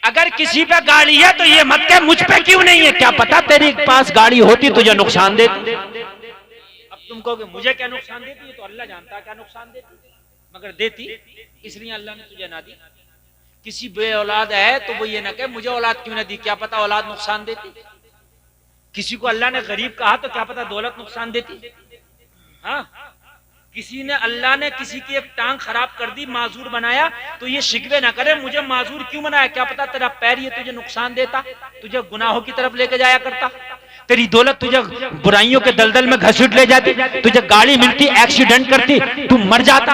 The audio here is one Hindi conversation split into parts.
अगर किसी पे गाड़ी है तो ये मत कह मुझ पे क्यों नहीं है, क्या पता तेरे पास गाड़ी होती तुझे नुकसान देती। अब तुम कहोगे मुझे क्या नुकसान देती है, तो अल्लाह जानता क्या नुकसान देती, मगर देती इसलिए अल्लाह ने तुझे ना दी। किसी बे औलाद है तो वो ये ना कहे मुझे औलाद क्यों ना दी, क्या पता औलाद नुकसान देती। किसी को अल्लाह ने गरीब कहा तो क्या पता दौलत नुकसान देती। हाँ, किसी ने अल्लाह ने किसी की एक टांग खराब कर दी, माजूर बनाया, तो ये शिकवे ना करे मुझे माजूर क्यों बनाया, क्या पता तेरा पैर ये तुझे नुकसान देता, तुझे गुनाहों की तरफ लेके जाया करता, तेरी दौलत तुझे बुराइयों के दलदल में घसीट ले जाती, तुझे गाड़ी मिलती एक्सीडेंट करती तू मर जाता,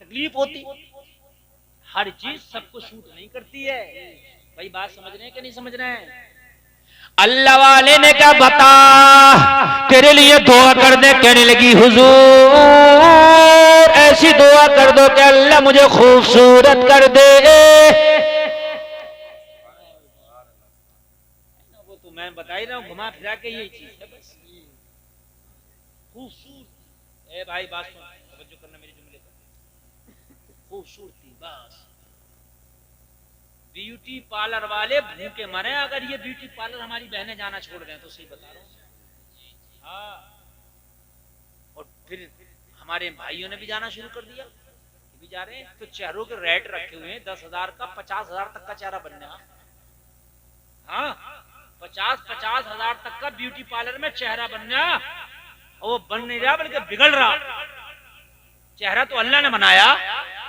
तकलीफ होती। हर चीज सबको शूट नहीं करती है भाई, बात समझ रहे हैं कि नहीं समझ रहे हैं। अल्लाह वाले ने क्या बता तेरे लिए दुआ कर दे, कहने लगी हुजूर ऐसी दुआ कर दो कि अल्लाह मुझे खूबसूरत कर दे। वो तो मैं बता ही रहा हूं, घुमा फिरा के यही चीज है बस, खूबसूरत। ए भाई बात सुन, तवज्जो करना मेरी जुमले पर, खूबसूरती बस। ब्यूटी पार्लर वाले भूखे मरे अगर ये ब्यूटी पार्लर हमारी बहनें जाना छोड़ दें तो, सही बता रहा हूं। हाँ, और फिर हमारे भाइयों ने भी जाना शुरू कर दिया, भी जा रहे हैं, तो चेहरों के रेट रखे हुए हैं 10,000 का 50,000 तक का चेहरा बनने। हाँ, 50,000 तक का ब्यूटी पार्लर में चेहरा बनना, और वो बन नहीं रहा बल्कि बिगड़ रहा। चेहरा तो अल्लाह ने बनाया,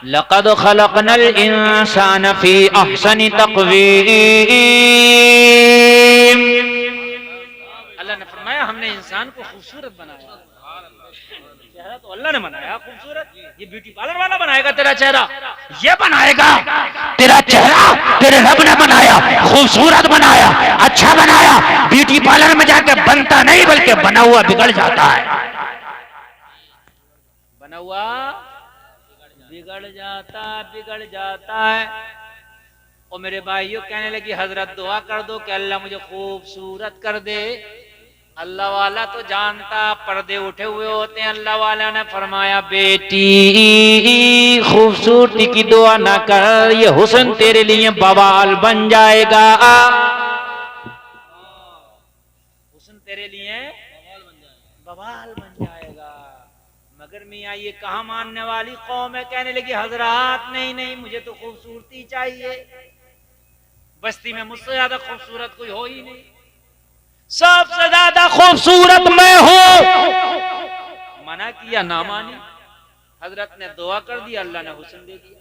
लक़द ख़लक़नल इंसान फ़ी अहसनि तक़वीम। अल्लाह ने फरमाया हमने इंसान को खूबसूरत बनाया। चेहरा तो अल्लाह ने बनाया खूबसूरत, ये ब्यूटी पार्लर वाला बनाएगा तेरा चेहरा, ये बनाएगा तेरा चेहरा, तेरे रब ने बनाया, खूबसूरत बनाया, अच्छा बनाया। ब्यूटी पार्लर में जाके बनता नहीं बल्कि बना हुआ बिगड़ जाता है, बना हुआ बिगड़ जाता है। और मेरे भाइयों कहने लगी हजरत दुआ कर दो कि अल्लाह मुझे खूबसूरत कर दे। अल्लाह वाला तो जानता पर्दे उठे हुए होते हैं। अल्लाह वाला ने फरमाया बेटी खूबसूरती की दुआ ना कर, ये हुस्न तेरे लिए बवाल बन जाएगा, हुस्न तेरे लिए बवाल बन जाएगा। मगर मियाँ ये कहाँ मानने वाली कौम है। कहने लगी हजरात नहीं नहीं मुझे तो खूबसूरती चाहिए, बस्ती में मुझसे ज्यादा खूबसूरत कोई हो ही नहीं, सबसे ज्यादा खूबसूरत मैं हूं। मना किया ना मानी, हजरत ने दुआ कर दिया, अल्लाह ने हुस्न दे दिया।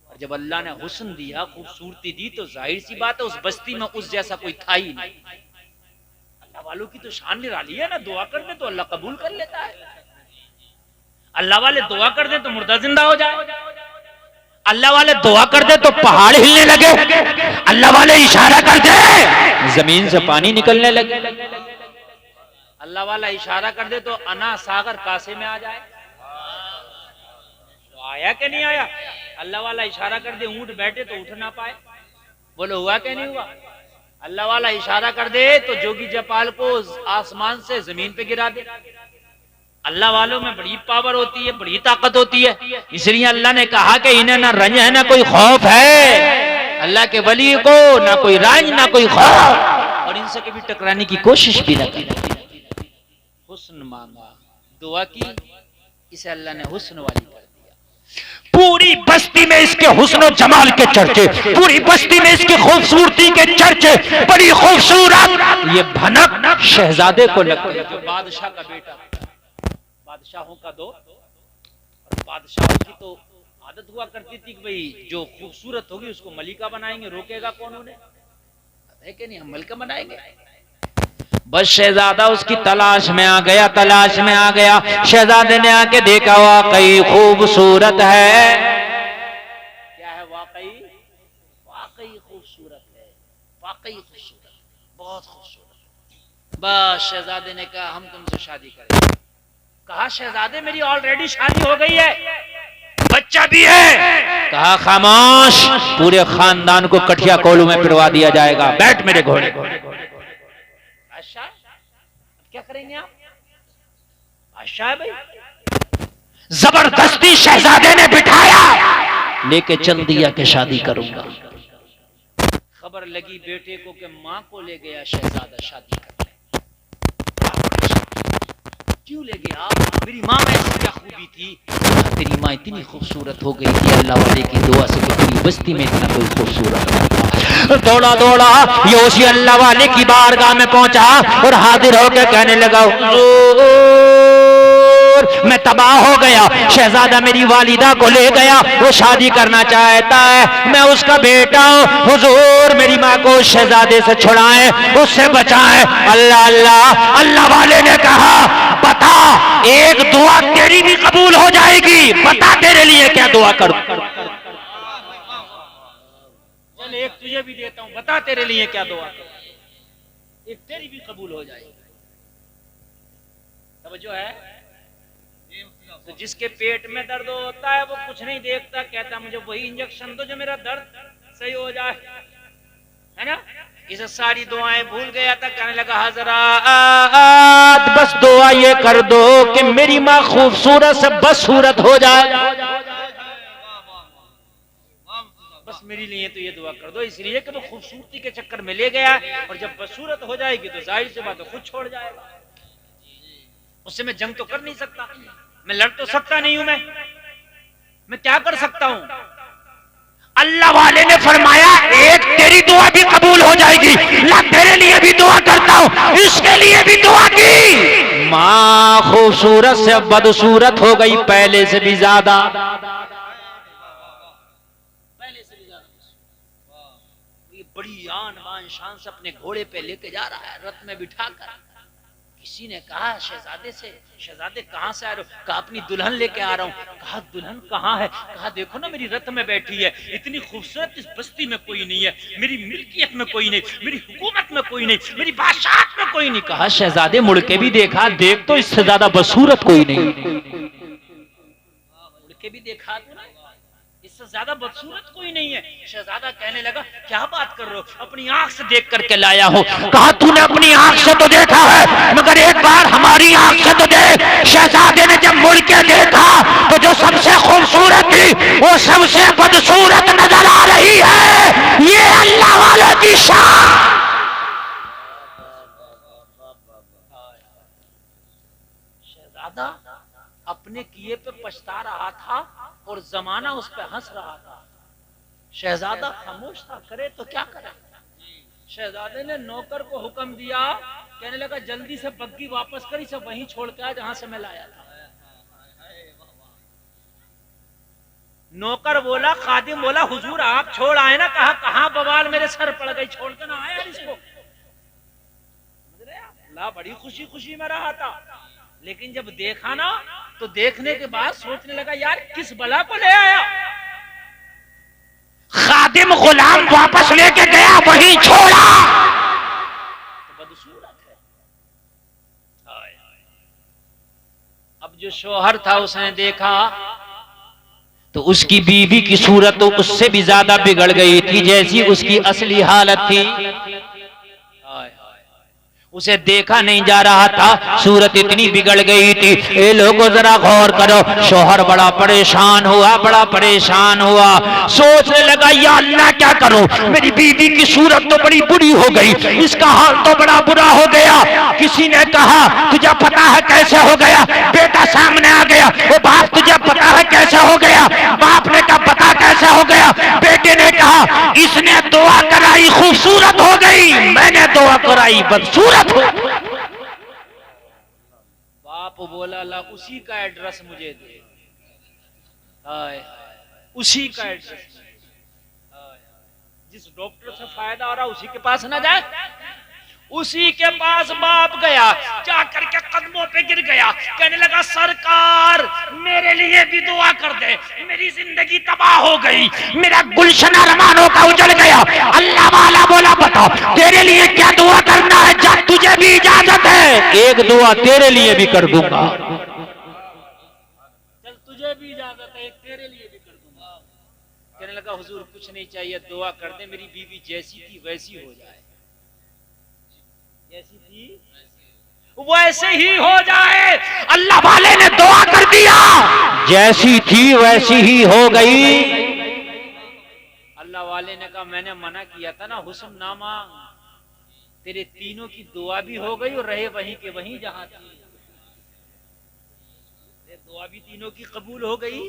और जब अल्लाह ने हुस्न दिया, खूबसूरती दी, तो जाहिर सी बात है उस बस्ती में उस जैसा कोई था ही नहीं। अल्लाह वालों की तो शान निराली है ना, दुआ कर दे तो अल्लाह कबूल कर लेता है। अल्लाह वाले दुआ कर दे तो मुर्दा जिंदा हो जाए, अल्लाह वाले दुआ कर दे तो पहाड़ हिलने लगे, अल्लाह वाले इशारा कर दे जमीन से पानी निकलने लगे, अल्लाह वाला इशारा कर दे तो अना सागर कासे में आ जाए। तो आया कि नहीं आया? अल्लाह वाला इशारा कर दे ऊंट बैठे तो उठ ना पाए, बोलो हुआ कि नहीं हुआ? अल्लाह वाला इशारा कर दे तो जोगी जयपाल को आसमान से जमीन पे गिरा दे। अल्लाह वालों में बड़ी पावर होती है, बड़ी ताकत होती है। इसलिए अल्लाह ने कहा कि इन्हें ना रंज है ना कोई खौफ है, अल्लाह के वली को ना कोई रंज ना कोई खौफ, और इनसे कभी टकराने की कोशिश भी न की। हुस्न मांगा, दुआ की, इसे अल्लाह ने हुस्न वाली कर दिया। पूरी बस्ती में इसके हुस्न जमाल के चर्चे, पूरी बस्ती में इसकी खूबसूरती के चर्चे, बड़ी खूबसूरत। ये भनक शहजादे को लगती है, जो बादशाह का बेटा, बादशाहों का दो, और बादशाहों की तो आदत हुआ करती थी कि भाई जो खूबसूरत होगी उसको मलिका बनाएंगे, रोकेगा कौन उन्हें? है कि नहीं, हम मलिका बनाएंगे। बस शहजादा उसकी तलाश में आ गया, तलाश में आ गया। शहजादे ने आके देखा वाकई खूबसूरत है। क्या है? वाकई खूबसूरत है, वाकई खूबसूरत, बहुत खूबसूरत। बस शहजादे ने कहा हम तुमसे शादी करेंगे। कहा शहजादे मेरी ऑलरेडी शादी हो गई है, बच्चा भी है। कहा खामोश, पूरे खानदान को कठिया कोलू में पिटवा दिया जाएगा, बैठ मेरे घोड़े। अच्छा क्या करेंगे आप? अच्छा है भाई। जबरदस्ती शहजादे ने बिठाया, लेके चल दिया कि शादी करूंगा। खबर लगी बेटे को कि माँ को ले गया शहजादा शादी करने। क्यों ले गया? मेरी माँ में ऐसी क्या खूबी थी? तेरी माँ इतनी खूबसूरत हो गई थी अल्लाह वाले की दुआ से कि पूरी बस्ती में इतना कोई खूबसूरत। दौड़ा दौड़ा ये उसी अल्लाह वाले की बारगाह में पहुंचा और हाजिर होकर कहने लगा, मैं तबाह हो गया, शहजादा मेरी वालिदा को ले गया, वो शादी करना चाहता है, मैं उसका बेटा हूं, हुजूर मेरी माँ को उस शहजादे से छुड़ाएं, उससे बचाएं। अल्लाह अल्लाह अल्लाह वाले ने कहा, बता एक दुआ तेरी भी कबूल हो जाएगी, बता तेरे लिए क्या दुआ करूं। चल एक तुझे भी देता हूं, बता तेरे लिए क्या दुआ करूं, एक तेरी भी कबूल हो जाएगी। समझो है तो जिसके पेट में दर्द होता है वो कुछ नहीं देखता, कहता मुझे वही इंजेक्शन दो जो मेरा दर्द सही हो जाए, है ना। इसे सारी दुआएं भूल गया था, कहने लगा हजरत बस दुआ ये कर दो कि मेरी माँ खूबसूरत से बदसूरत हो जाए, बस मेरे लिए तो ये दुआ कर दो, इसलिए कि वो खूबसूरती के चक्कर में ले गया और जब बदसूरत हो जाएगी तो जाहिर सी बात है खुद छोड़ जाएगा। उससे मैं जंग तो कर नहीं सकता, मैं लड़ तो सकता नहीं हूं, मैं क्या कर सकता हूं। अल्लाह वाले ने फरमाया एक तेरी दुआ भी कबूल हो जाएगी, ला तेरे लिए भी दुआ करता हूं, इसके लिए भी दुआ की। माँ खूबसूरत से बदसूरत हो गई, पहले से भी ज्यादा, बड़ी आन बान शान से अपने घोड़े पे लेके जा रहा है, रथ में बिठाकर। किसी ने कहा शहजादे से, शहजादे कहाँ से आ रहे हो? कहा अपनी दुल्हन लेके आ रहा हूँ। कहा दुल्हन कहाँ है? कहा देखो ना मेरी रथ में बैठी है, इतनी खूबसूरत इस बस्ती में कोई नहीं है, मेरी मिल्कियत में कोई नहीं, मेरी हुकूमत में कोई नहीं, मेरी बादशाहत में कोई नहीं। कहा शहजादे मुड़ के भी देखा, देख तो इससे ज्यादा बदसूरत कोई नहीं। मुड़ के भी देखा तो ना, इससे ज्यादा बदसूरत कोई नहीं है। शहजादा कहने लगा क्या बात कर रहे हो, अपनी आंख से देख करके लाया हो। कहा तूने अपनी आंख से तो देखा है, मगर एक बार हमारी आंख से तो देख। शहजादे ने जब मुड़ के देखा तो जो सबसे खूबसूरत थी वो सबसे बदसूरत नजर आ रही है। ये अल्लाह वालों की शान। शहजादा अपने किए पे पछता रहा था और जमाना उस पर हंस रहा था। शहजादा खामोश था, करे तो क्या करे। शहजादे ने नौकर को हुक्म दिया, कहने लगा जल्दी से बग्गी वापस करी, सब वहीं छोड़ के आ जहां से मैं लाया था। नौकर बोला, खादिम बोला हुजूर आप छोड़ आए ना। कहा कहां बवाल मेरे सर पड़ गई, छोड़ के ना आया इसको। ला बड़ी खुशी खुशी में रहा था, लेकिन जब देखा ना तो देखने के बाद सोचने लगा यार किस बला को ले आया। खादिम गुलाम वापस लेके गया, वहीं छोड़ा। तो बदसूरत है। अब जो शौहर था उसने देखा तो उसकी बीवी की सूरत तो उससे भी ज्यादा बिगड़ गई थी जैसी उसकी असली हालत थी। उसे देखा नहीं जा रहा था, सूरत इतनी बिगड़ गई थी। ए लोगों जरा गौर करो, शौहर बड़ा परेशान हुआ, बड़ा परेशान हुआ। सोचने लगा या अल्लाह क्या करूं, मेरी बीवी की सूरत तो बड़ी बुरी हो गई, इसका हाल तो बड़ा बुरा हो गया। किसी ने कहा तुझे पता है कैसे हो गया? बेटा सामने आ गया, वो बाप तुझे पता है कैसे हो गया? बाप ने कहा पता कैसे हो गया? बेटे ने कहा इसने दुआ कराई खूबसूरत हो गई, मैंने दुआ कराई बदसूरत। बाप बोला ला उसी का एड्रेस मुझे दे। उसी का एड्रेस, जिस डॉक्टर से फायदा हो रहा उसी के पास ना जाए। उसी के पास बाप गया, जाकर के कदमों पे गिर गया, कहने लगा सरकार मेरे लिए भी दुआ कर दे, मेरी जिंदगी तबाह हो गई, मेरा गुलशन अरमानों का उजड़ गया। अल्लाह वाला बोला बताओ तेरे लिए क्या दुआ करना है? जा तुझे भी इजाजत है, एक दुआ तेरे लिए भी कर दूंगा। चल तुझे भी इजाजत है, एक तेरे लिए भी कर दूंगा। कहने लगा हुजूर कुछ नहीं चाहिए, दुआ कर दे मेरी बीवी जैसी थी वैसी हो जाए, जैसी थी वैसे ही हो जाए। अल्लाह वाले ने दुआ कर दिया, जैसी थी वैसी ही हो गई। अल्लाह वाले ने कहा मैंने मना किया था ना, हुस्न ना मांग, तेरे तीनों की दुआ भी हो गई और रहे वहीं के वहीं जहां थी। दुआ भी तीनों की कबूल हो गई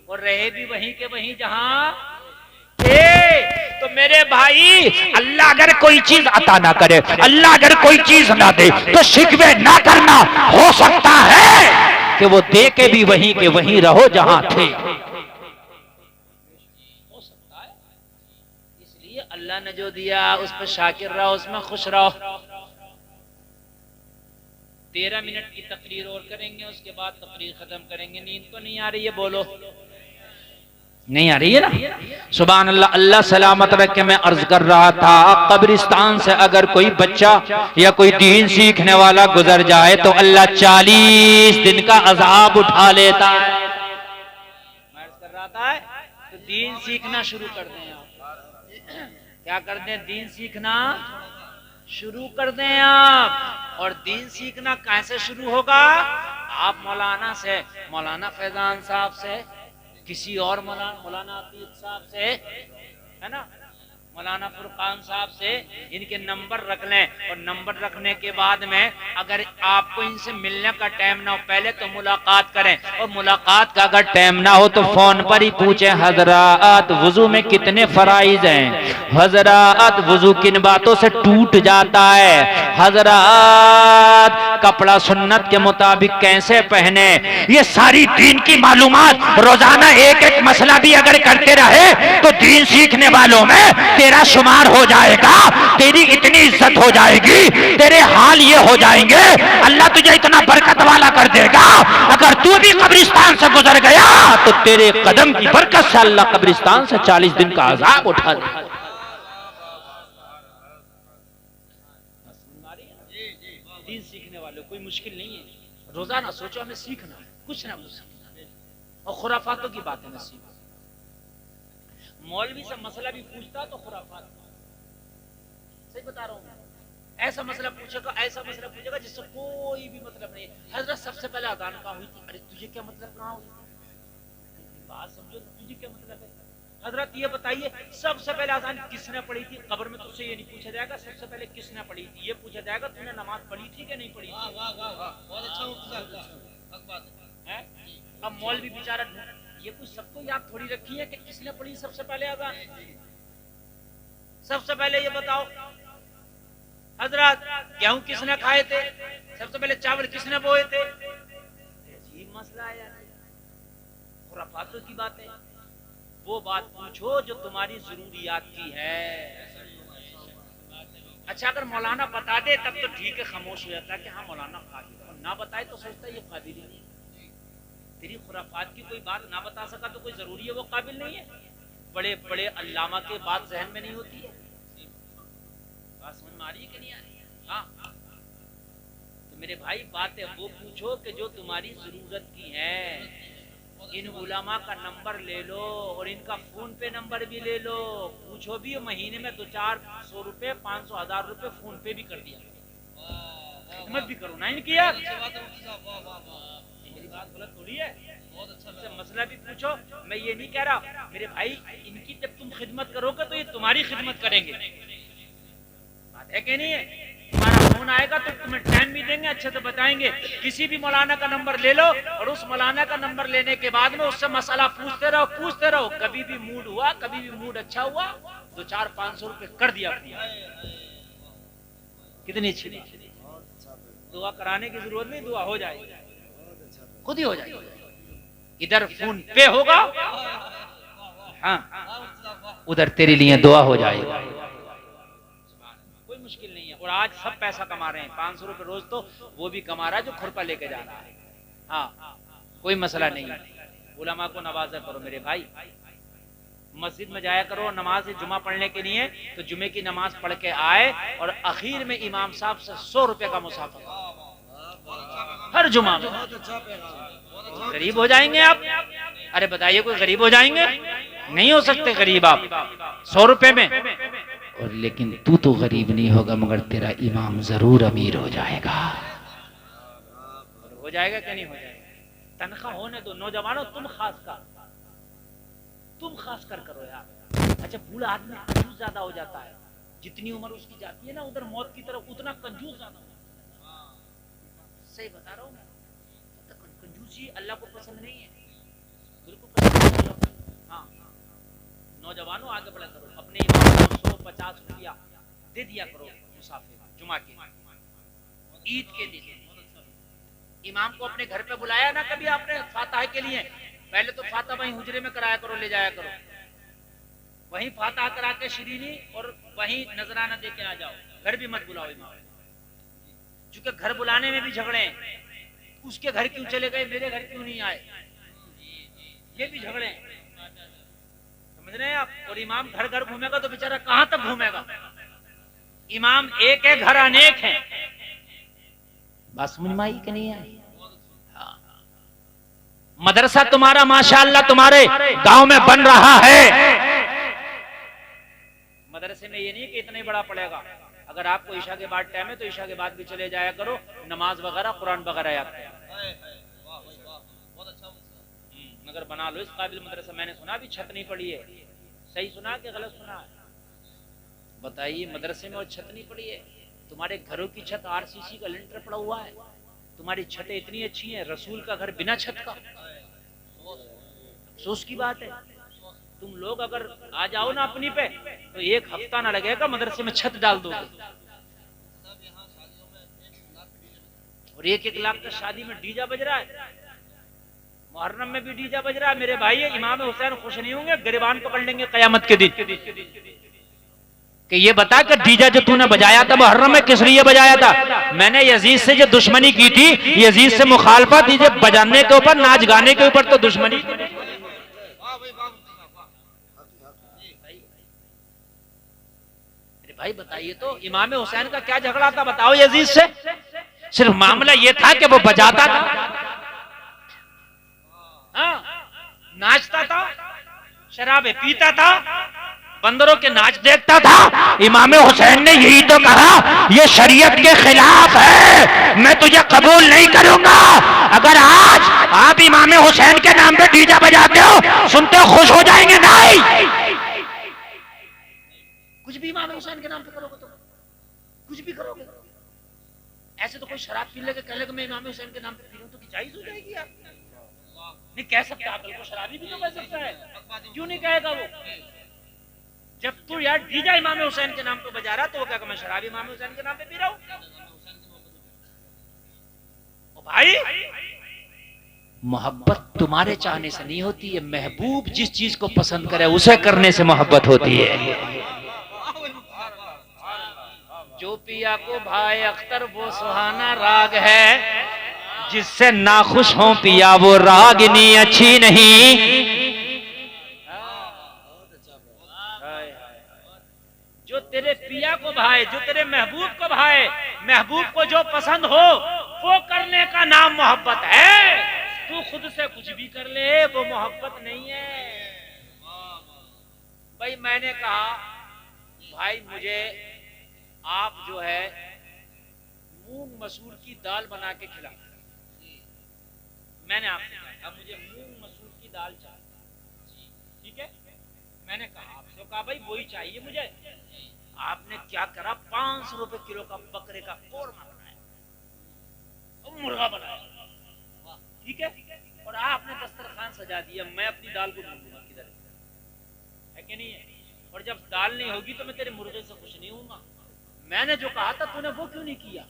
और रहे भी वहीं के वहीं जहां थे। तो मेरे भाई, अल्लाह अगर कोई चीज अता ना करे, अल्लाह अगर कोई चीज ना दे, तो शिकवे ना करना। हो सकता है कि वो दे के भी वहीं के वहीं रहो जहां थे। हो सकता है, इसलिए अल्लाह ने जो दिया उस पर शाकिर रहो, उसमें खुश रहो। 13 मिनट की तकरीर और करेंगे, उसके बाद तकरीर खत्म करेंगे। नींद तो नहीं आ रही है? बोलो नहीं आ रही है ना? सुभान अल्लाह, अल्लाह सलामत रखे। मैं अर्ज कर रहा था, कब्रिस्तान से अगर कोई बच्चा या कोई दीन सीखने वाला गुजर जाए तो अल्लाह 40 दिन का अजाब उठा लेता है। मैं अर्ज कर रहा था, तो दीन सीखना शुरू कर दें आप। क्या कर दें? दीन सीखना शुरू कर दें आप। और दीन सीखना कैसे शुरू होगा? आप मौलाना से, मौलाना फैजान साहब से, किसी और मौलाना अतीक साहब से, है ना, मौलाना फुरकान साहब से इनके नंबर रख लें। और नंबर रखने के बाद में अगर आपको इनसे मिलने का टाइम ना हो, पहले तो मुलाकात करें। और मुलाकात का अगर टाइम ना हो तो फोन पर ही पूछें, हजरात वुजू में कितने फराइज हैं, हजरात वुजू किन बातों से टूट जाता है, हजरात कपड़ा सुन्नत के मुताबिक कैसे पहने। ये सारी दीन की मालूमात रोजाना एक एक मसला भी अगर करते रहे तो दीन सीखने वालों में तेरा शुमार हो जाएगा, तेरी इतनी इज्जत हो जाएगी, तेरे हाल ये हो जाएंगे, अल्लाह तुझे इतना बरकत वाला कर देगा। अगर तू भी कब्रिस्तान से गुजर गया तो तेरे कदम की बरकत से अल्लाह कब्रिस्तान से 40 दिन का अजाब उठा देगा। दीन सीखने वाले कोई मुश्किल नहीं है। रोजाना सोचो हमें सीखना, कुछ ना कुछ सीखना। और खुराफातों की बातें न सीखो। मौलवी से मसला भी पूछता तो खुराफात, सही बता रहा हूं मैं। ऐसा मसला पूछेगा, ऐसा मसला पूछेगा जिससे कोई भी मतलब नहीं। हजरत सबसे पहले अजान कहाँ हुई थी? अरे तुझे क्या मतलब कहाँ हुई थी? बात समझो, तुझे क्या मतलब है? हजरत ये बताइए, सबसे पहले अजान किसने पढ़ी थी? कब्र में तुझसे ये नहीं पूछा जाएगा सबसे पहले किसने पढ़ी थी, ये पूछा जाएगा तूने नमाज पढ़ी थी कि नहीं पढ़ी थी। बहुत अच्छा। अब मौलवी बेचारा, ये कुछ सबको याद थोड़ी रखी है कि किसने पढ़ी सबसे पहले अजान। सबसे पहले ये बताओ हजरत, गेहूं किसने खाए थे? सबसे पहले चावल किसने बोए थे? अजीब मसला है यार, खुराफातों की बात है। वो बात पूछो जो तुम्हारी जरूरियात की है। अच्छा, अगर मौलाना बता दे तब तो ठीक है, खामोश हो जाता है कि हाँ मौलाना काबिल, और ना बताए तो सोचता है ये काबिल नहीं। तेरी खुराफात की कोई बात ना बता सका तो कोई जरूरी है वो काबिल नहीं है? बड़े बड़े अल्लामा के बात जहन में नहीं होती है। बात समझ में आ रही है कि नहीं आ रही है? हाँ, तो मेरे भाई बात है वो पूछो कि जो तुम्हारी जरूरत की है। इन उलमा का नंबर ले लो और इनका फोन पे नंबर भी ले लो, पूछो भी। महीने में 200-400 रुपए, 500-1000 रुपए फोन पे भी कर दिया, हिम्मत भी करो ना इनकी यार। मेरी बात गलत थोड़ी है। बहुत अच्छा मसला भी पूछो। मैं ये नहीं कह रहा मेरे भाई, इनकी जब तुम खिदमत करोगे तो ये तुम्हारी खिदमत करेंगे, बात है कि नहीं है? तुम्हारा फोन आएगा तो तुम्हें टाइम भी देंगे, अच्छे से बताएंगे। किसी भी मौलाना का नंबर ले लो और उस मौलाना का नंबर लेने के बाद में उससे मसला पूछते रहो, पूछते रहो। कभी भी मूड हुआ, कभी भी मूड अच्छा हुआ, 200-500 रुपए कर दिया। कितनी अच्छी दुआ कराने की जरूरत नहीं, दुआ हो जाएगी, खुद ही हो जाएगी। इधर फोन पे होगा, हाँ, उधर तेरे लिए दुआ हो जाएगा। कोई मुश्किल नहीं है। और आज सब पैसा कमा रहे हैं, 500 रुपए रोज तो वो भी कमा रहा है जो खुरपा लेके जा रहा है। हाँ, कोई मसला नहीं है। उलमा को नवाजा करो मेरे भाई, मस्जिद में जाया करो नमाज जुमा पढ़ने के लिए, तो जुमे की नमाज पढ़ के आए और आखिर में इमाम साहब से 100 रुपए का मुसाफा हर जुमा में। गरीब हो जाएंगे आप? अरे बताइए, कोई गरीब हो जाएंगे? नहीं हो सकते गरीब आप 100 रुपए में। और लेकिन तू तो गरीब नहीं होगा, मगर तेरा इमाम जरूर अमीर हो जाएगा। हो जाएगा क्या नहीं हो जाएगा? तनख्वाह होने दो नौजवानों, तुम खास कर करो यार। अच्छा, बूढ़ा आदमी कंजूस ज्यादा हो जाता है, जितनी उम्र उसकी जाती है ना उधर मौत की तरफ, उतना कंजूस ज्यादा हो जाता है। सही बता रहा हूँ मैं, तो कंजूसी अल्लाह को पसंद नहीं है, बिल्कुल पसंद नहीं। हाँ, नौजवानों आगे बढ़ा करो, अपने इमाम को 150 रुपया दे दिया करो मुसाफिर जुमा के ईद के दिन। इमाम को अपने घर पे बुलाया ना कभी आपने फातह के लिए, पहले तो फातह वहीं हुजरे में कराया करो, ले जाया करो, वहीं फातह करा के शरीनी और वहीं नजराना दे के आ जाओ, घर भी मत बुलाओ इमाम, क्योंकि घर बुलाने में भी झगड़े हैं, उसके घर क्यों चले गए, मेरे घर क्यों नहीं आए, ये भी झगड़े हैं, समझ रहे हैं आप। और इमाम घर घर घूमेगा तो बेचारा कहां तक घूमेगा, इमाम एक है, घर अनेक है। बात समझ में आई कि नहीं आई? मदरसा तुम्हारा माशाअल्लाह तुम्हारे गांव में बन रहा है, मदरसे में ये नहीं कि इतना ही बड़ा पड़ेगा, अगर आपको ईशा के बाद टाइम है तो ईशा के बाद भी चले जाया करो, नमाज वगैरह कुरान वगैरह याद करो। मगर बना लो इस काबिल मदरसा। मैंने सुना अभी छत नहीं पड़ी है, सही सुना कि गलत सुना है? बताइए, मदरसे में और छत नहीं पड़ी है? तुम्हारे घरों की छत आरसीसी का लिंटर पड़ा हुआ है, तुम्हारी छतें इतनी अच्छी हैं, रसूल का घर बिना छत का, अफसोस की बात है। तुम लोग अगर आ जाओ ना अपनी पे तो एक हफ्ता ना लगेगा मदरसे में छत डाल दोगे। और 1-1 लाख का शादी में डीजा बज रहा है, मुहर्रम में भी डीजा बज रहा है। मेरे भाई इमाम हुसैन खुश नहीं होंगे, गिरबान पकड़ लेंगे कयामत के दिन कि ये बता कि डीजा जो तूने बजाया था मुहर्रम में किस लिए बजाया था? मैंने यजीद से जो दुश्मनी की थी, यजीद से मुखालफत थी, बजाने के ऊपर, नाच गाने के ऊपर तो दुश्मनी। भाई बताइए तो इमाम हुसैन का क्या झगड़ा था बताओ यजीद से? सिर्फ मामला ये था कि वो बजाता था, हाँ, नाचता था, शराबे पीता था, बंदरों के नाच देखता था। इमाम हुसैन ने यही तो कहा, ये शरीयत के खिलाफ है, मैं तुझे कबूल नहीं करूंगा। अगर आज आप इमाम हुसैन के नाम पे डीजा बजाते हो, सुनते खुश हो जाएंगे? नहीं, कुछ भी इमाम हुसैन के नाम पे करोगे तो कुछ भी करोगे। ऐसे तो कोई शराब पी लेके कह लेगा मैं इमाम हुसैन के नाम पे पी रहा हूं, तो जायज हो जाएगी यार? नहीं कह सकता, अकल को शराबी भी तो कह सकता है, क्यों नहीं कहेगा वो? जब तू यार डीजा इमाम हुसैन के नाम पे बजा रहा तो वो क्या मैं शराबी इमाम हुसैन के नाम पे पी रहा हूं? ओ भाई, मोहब्बत तुम्हारे चाहने से नहीं होती है, महबूब जिस चीज को पसंद करे उसे करने से मोहब्बत होती है। जो पिया को भाई अख्तर वो सुहाना राग है, जिससे नाखुश हो पिया वो रागिनी अच्छी नहीं। जो तेरे पिया को भाए, जो तेरे महबूब को भाए, महबूब को जो पसंद हो वो करने का नाम मोहब्बत है। तू खुद से कुछ भी कर ले वो मोहब्बत नहीं है। भाई मैंने कहा भाई मुझे आप जो है मूंग मसूर की दाल बना के खिला, मैंने आपसे कहा मुझे मूंग मसूर की दाल चाहिए, ठीक है? मैंने कहा आपसे, कहा भाई वही चाहिए मुझे। आपने क्या करा, 500 रुपए किलो का बकरे का कोरमा बनाया और मुर्गा बनाया, ठीक है? और आपने दस्तरखान सजा दिया। मैं अपनी दाल को ढूंढूंगा किधर है कि नहीं है? और जब दाल नहीं होगी तो मैं तेरे मुर्गे से खुश नहीं हूंगा। मैंने जो कहा था तूने वो क्यों नहीं किया?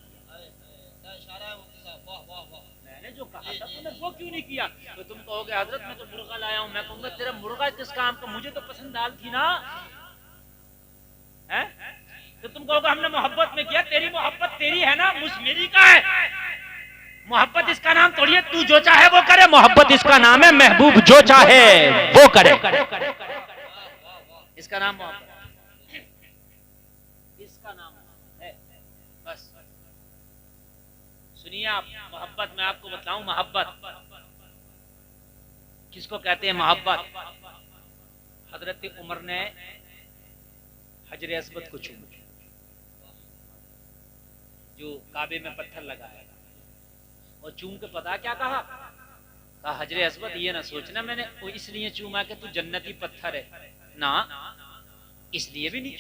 मैंने जो कहा था तूने वो क्यों नहीं किया? तो तुम कहोगे हजरत मैं तो मुर्गा लाया हूं। मैं कहूंगा तेरा मुर्गा किस काम का? मुझे तो पसंद दाल थी ना, है? तो तुम कहोगे हमने मोहब्बत में किया। तेरी मोहब्बत तेरी है ना, मुझ मेरी का है। मोहब्बत इसका नाम थोड़ी है तू जो चाहे वो करे। मोहब्बत इसका नाम है महबूब जो चाहे वो करे। इसका नाम मोहब्बत, इसका नाम है। बस सुनिए आप, मोहब्बत मैं आपको बताऊं, मोहब्बत किसको कहते हैं? मोहब्बत हजरत उमर ने हजर अस्वद को चूमा, जो काबे में पत्थर लगाया, और चूम के पता क्या कहा? हजर अस्वद ये ना सोचना मैंने इसलिए चूमा कि तू जन्नती पत्थर है ना, इसलिए भी नहीं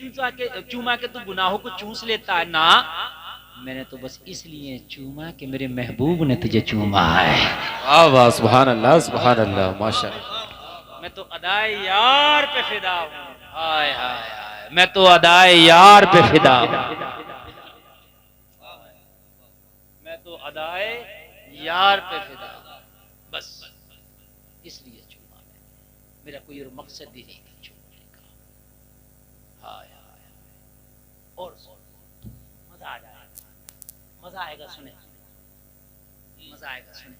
चूमा के तू गुनाहों को चूस लेता है ना, मैंने तो बस इसलिए चूमा कि मेरे महबूब ने तुझे चूमा है। वाह वाह, सुभान अल्लाह, माशाअल्लाह। मैं तो अदाए यार पे फिदा हूँ, हाय हाय हाय, मैं तो अदाए यार पे फिदा हूँ, मैं तो अदाए यार पे फिदा हूँ, बस इसलिए चूमा है, मेरा कोई और मकसद ही नहीं था चूमने का। हाय हाय हाय, और मजा आ जाएगा, मजा आएगा सुने, मजा आएगा सुने।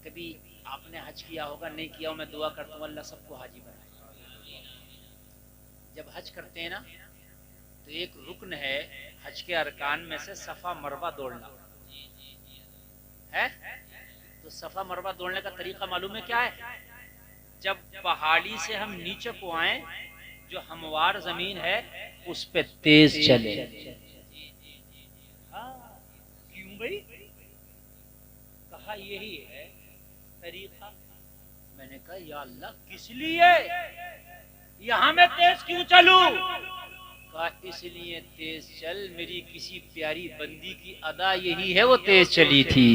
कभी आपने हज किया होगा, नहीं किया हो, मैं दुआ करता हूँ अल्लाह सबको हाजी बनाए। जब हज करते हैं ना तो एक रुकन है हज के अरकान में से सफा मरवा दौड़ना है। तो सफा मरवा दौड़ने का तरीका मालूम है क्या है? जब पहाड़ी से हम नीचे को आए, जो हमवार जमीन है उस पे तेज चले। क्यों भाई? कहा यही है तरीका। मैंने कहा या अल्लाह किस लिए यहां मैं तेज क्यों चलूं? कहा इसलिए तेज चल, मेरी किसी प्यारी बंदी की अदा यही है, वो तेज चली थी।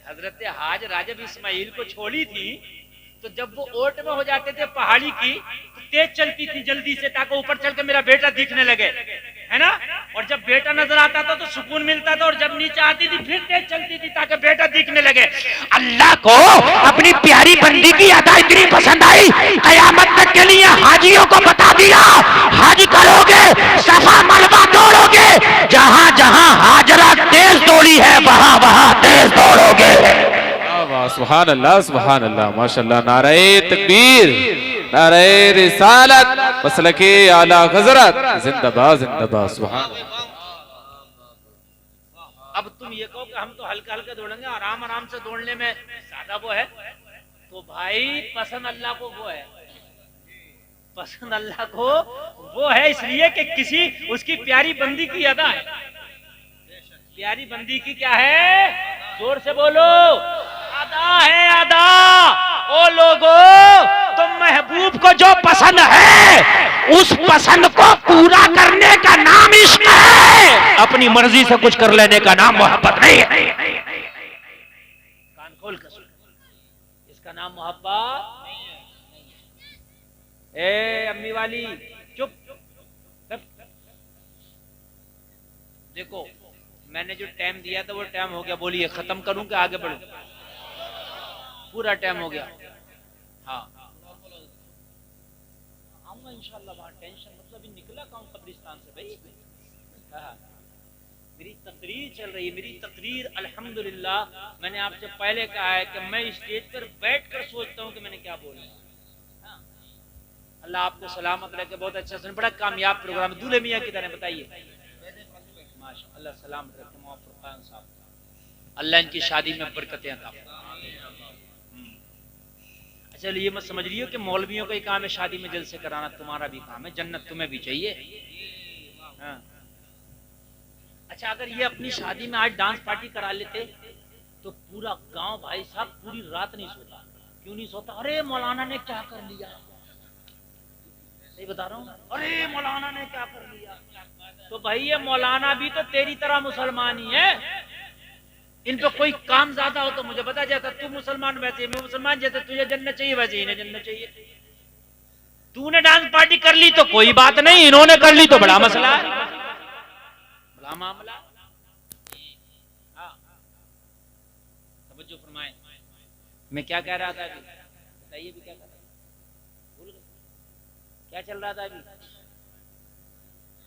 हजरत हाज राजब इस्माइल को छोड़ी थी, तो जब वो ओट में हो जाते थे पहाड़ी की, तो तेज चलती थी जल्दी से, ताकि ऊपर चल के मेरा बेटा दिखने लगे, है ना। और जब बेटा नजर आता था तो सुकून मिलता था, और जब नीचे आती थी फिर तेज चलती थी ताकि बेटा दिखने लगे। अल्लाह को अपनी प्यारी बंदी की अदा इतनी पसंद आई, कयामत तक के लिए हाजियों को बता दिया, हज करोगे सफा मरवा दौड़ोगे, जहां जहां हाजरा तेज दौड़ी है वहां वहां तेज दौड़ोगे। सुभान अल्लाह, माशाअल्लाह। नारे तकबीर, नारे रिसालत, मसलके आला हज़रत, जिंदाबाद जिंदाबाद, सुभान। अब तुम ये कहो कि हम तो हल्का हल्का दौड़ेंगे, आराम आराम से दौड़ने में ज्यादा वो है, तो भाई पसंद अल्लाह को वो है, पसंद अल्लाह को वो है इसलिए कि किसी उसकी प्यारी बंदी की अदा है। प्यारी बंदी की क्या है? जोर से बोलो, अदा है, अदा। ओ लोगो, तुम महबूब को जो पसंद है उस पसंद को पूरा करने का नाम इश्क है, अपनी मर्जी से कुछ कर लेने का नाम मोहब्बत नहीं है। कान खोल कर सुन, इसका नाम मोहब्बत नहीं है। ए अम्मी वाली चुप। देखो मैंने जो टाइम दिया था वो टाइम हो गया, बोलिए खत्म करूं कि आगे बढ़ूं? पूरा टाइम हो गया। हाँ आऊंगा इंशाल्लाह, वहां टेंशन मतलब अभी निकला कहूं कब्रिस्तान से भाई। हाँ मेरी तकरीर चल रही है, मेरी तकरीर अल्हम्दुलिल्लाह। मैंने आपसे पहले कहा है कि मैं स्टेज पर बैठकर सोचता हूं कि मैंने क्या बोलना। हाँ। अल्लाह आपको सलामत रखे, बहुत अच्छा सुन, बड़ा कामयाब प्रोग्राम। दूल्हे मियाँ की तरह बताइए, अल्लाह सलाम रखे फुरकान साहब, अल्लाह इनकी शादी में बरकतें अता फरमाए। अच्छा ये मत समझ रही हो कि मौलवियों का ही काम है शादी में जलसे कराना, तुम्हारा भी काम है, जन्नत तुम्हें भी चाहिए। हाँ। अच्छा अगर ये अपनी शादी में आज डांस पार्टी करा लेते तो पूरा गांव भाई साहब पूरी रात नहीं सोता। क्यों नहीं सोता? अरे मौलाना ने क्या कर लिया, सही बता रहा हूँ, अरे मौलाना ने क्या कर लिया। तो भाई ये मौलाना भी तो तेरी तरह मुसलमान ही है, इन पे कोई काम ज्यादा हो तो मुझे बता जाता, तू मुसलमान वैसे मैं मुसलमान, जैसे तुझे जन्नत चाहिए वैसे इन्हें जन्नत चाहिए। तूने डांस पार्टी कर ली तो कोई बात नहीं, इन्होंने कर ली तो बड़ा मसला है, बड़ा मामला। हाँ समझो फरमाए। मैं क्या कह रहा था अभी बताइए, भी क्या कर रहा था, भूल गए क्या चल रहा था अभी?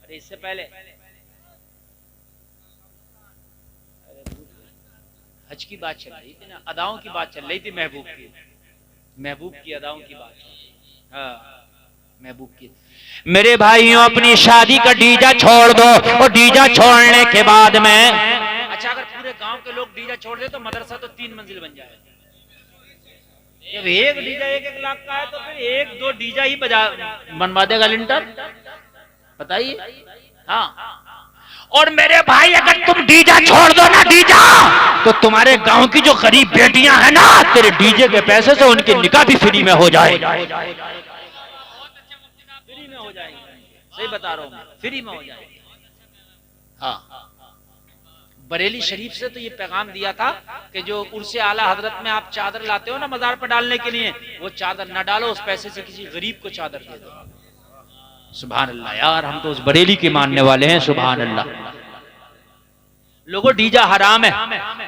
अरे इससे पहले हज की बात चल रही थी ना, अदाओं की बात चल रही थी, महबूब की अदाओं की बात। हाँ महबूब की। मेरे भाइयों अपनी शादी का डीजा छोड़ दो, और डीजा छोड़ने के बाद में, अच्छा अगर पूरे गांव के लोग डीजा छोड़ दे तो मदरसा तो 3 मंजिल बन जाए। जब एक डीजा 1-1 लाख का है तो फिर 1-2 डीजा ही बनवा देगा लिंटर, बताइए। हाँ और मेरे भाई अगर तुम डीजा छोड़ दो ना डीजा, तो तुम्हारे गांव की जो गरीब बेटियां हैं ना, तेरे डीजे के पैसे से उनके निकाह भी फ्री में हो जाए। फ्री में हो जाएगी, सही बता रहा हूं मैं, फ्री में हो जाएगी। हाँ, बरेली शरीफ से तो ये पैगाम दिया था कि जो उर्से आला हजरत में आप चादर लाते हो ना मजार पर डालने के लिए, वो चादर ना डालो, उस पैसे से किसी गरीब को चादर दे दो। सुभान अल्लाह यार, हम तो उस बरेली के मानने वाले हैं। सुभान अल्लाह। लोगों डीजा हराम है,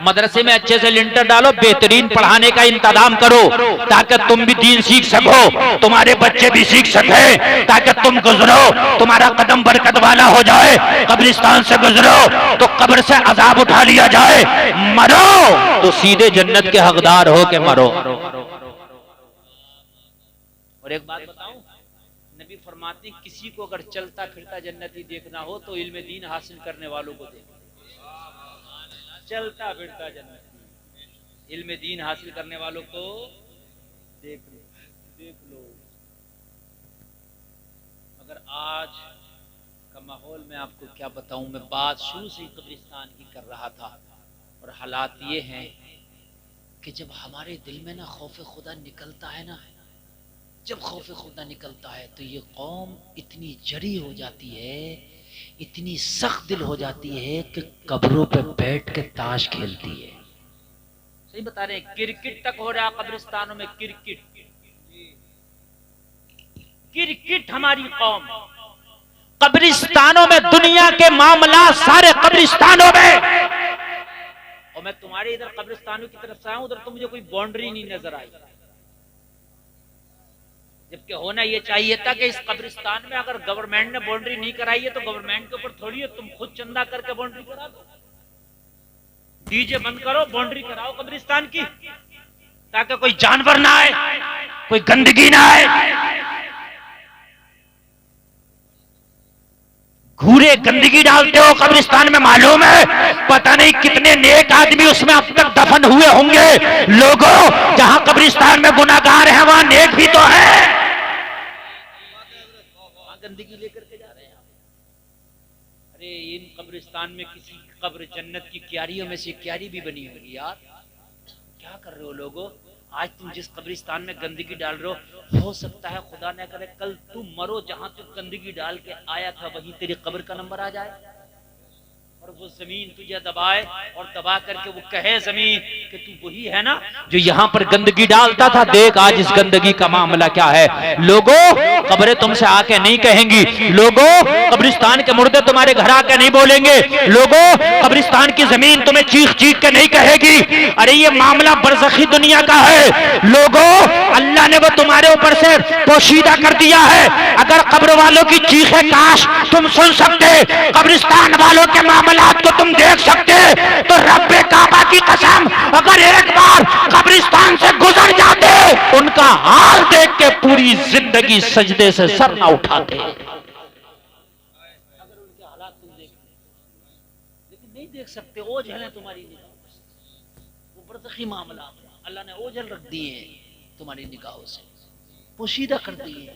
मदरसे में अच्छे से लिंटर डालो, बेहतरीन पढ़ाने का इंतजाम करो ताकि तुम भी दीन सीख सको, तुम्हारे बच्चे भी सीख सके, ताकि तुम गुजरो तुम्हारा कदम बरकत वाला हो जाए। कब्रिस्तान से गुजरो तो कब्र से अजाब उठा लिया जाए, मरो तो सीधे जन्नत के हकदार हो के मरो। और एक बात बताऊं, नबी फरमाते किसी को अगर चलता फिरता जन्नती देखना हो तो इल्म दीन हासिल करने वालों को देखो। चलता फिरता जन्नती, इल्म दीन हासिल करने वालों को देख लो। मगर आज का माहौल मैं आपको क्या बताऊं, मैं बात शुरू से ही कब्रिस्तान की कर रहा था, और हालात ये हैं कि जब हमारे दिल में ना खौफ खुदा निकलता है ना, जब खौफ खुदा निकलता है तो ये कौम इतनी जरी हो जाती है, इतनी सख्त दिल हो जाती है कि कब्रों पे बैठ के ताश खेलती है। सही बता रहे हैं, क्रिकेट तक हो रहा कब्रिस्तानों में, क्रिकेट हमारी कौम। कब्रिस्तानों में दुनिया के मामला सारे कब्रिस्तानों में। और मैं तुम्हारे इधर कब्रिस्तानों की तरफ से आया हूं, उधर तो मुझे कोई बाउंड्री नहीं नजर आई, जबकि होना ये चाहिए था कि इस कब्रिस्तान में अगर गवर्नमेंट ने बाउंड्री नहीं कराई है तो गवर्नमेंट के ऊपर थोड़ी है, तुम खुद चंदा करके बाउंड्री करा दो। डीजे बंद करो, बाउंड्री कराओ कब्रिस्तान की, ताकि कोई जानवर ना आए, कोई गंदगी ना आए। घूरे गंदगी डालते हो कब्रिस्तान में, मालूम है पता नहीं कितने नेक आदमी उसमें अब तक दफन हुए होंगे। लोगों, जहां कब्रिस्तान में गुनाहगार हैं वहां नेक भी तो है। गंदगी लेकर के जा रहे हैं। अरे इन कब्रिस्तान में किसी कब्र जन्नत की क्यारियों में से क्यारी भी बनी होगी यार, क्या कर रहे हो लोगों? आज तुम जिस कब्रिस्तान में गंदगी डाल रहे हो सकता है खुदा न करे कल तुम मरो, जहां तुम गंदगी डाल के आया था वहीं तेरी कब्र का नंबर आ जाए, और वो जमीन तुझे दबाए और दबा करके वो कहे जमीन कि तू वही है ना जो यहाँ पर गंदगी डालता था, देख आज इस गंदगी का मामला क्या है। लोगों, कब्रें तुमसे आके नहीं कहेंगी, लोगों कब्रिस्तान के मुर्दे तुम्हारे घर आके नहीं बोलेंगे, लोगों कब्रिस्तान की जमीन तुम्हें चीख चीख के नहीं कहेगी। अरे ये मामला बरज़खी दुनिया का है लोगों, अल्लाह ने वो तुम्हारे ऊपर से पोशीदा कर दिया है। अगर कब्र वालों की चीखें काश तुम सुन सकते, कब्रिस्तान वालों के मामलात को तुम देख सकते, तो रब्बे काबा की कसम अगर एक बार कब्रिस्तान से गुजर जाते, उनका हाल देख के पूरी जिंदगी सजदे से सर ना उठाते। अगर उनके हालात तुम देख, लेकिन नहीं देख सकते, ओझल है तुम्हारी निगाहों से, वो बरज़खी मामला अल्लाह ने ओझल रख दिए हैं तुम्हारी निगाहों से, पोशीदा कर दिए।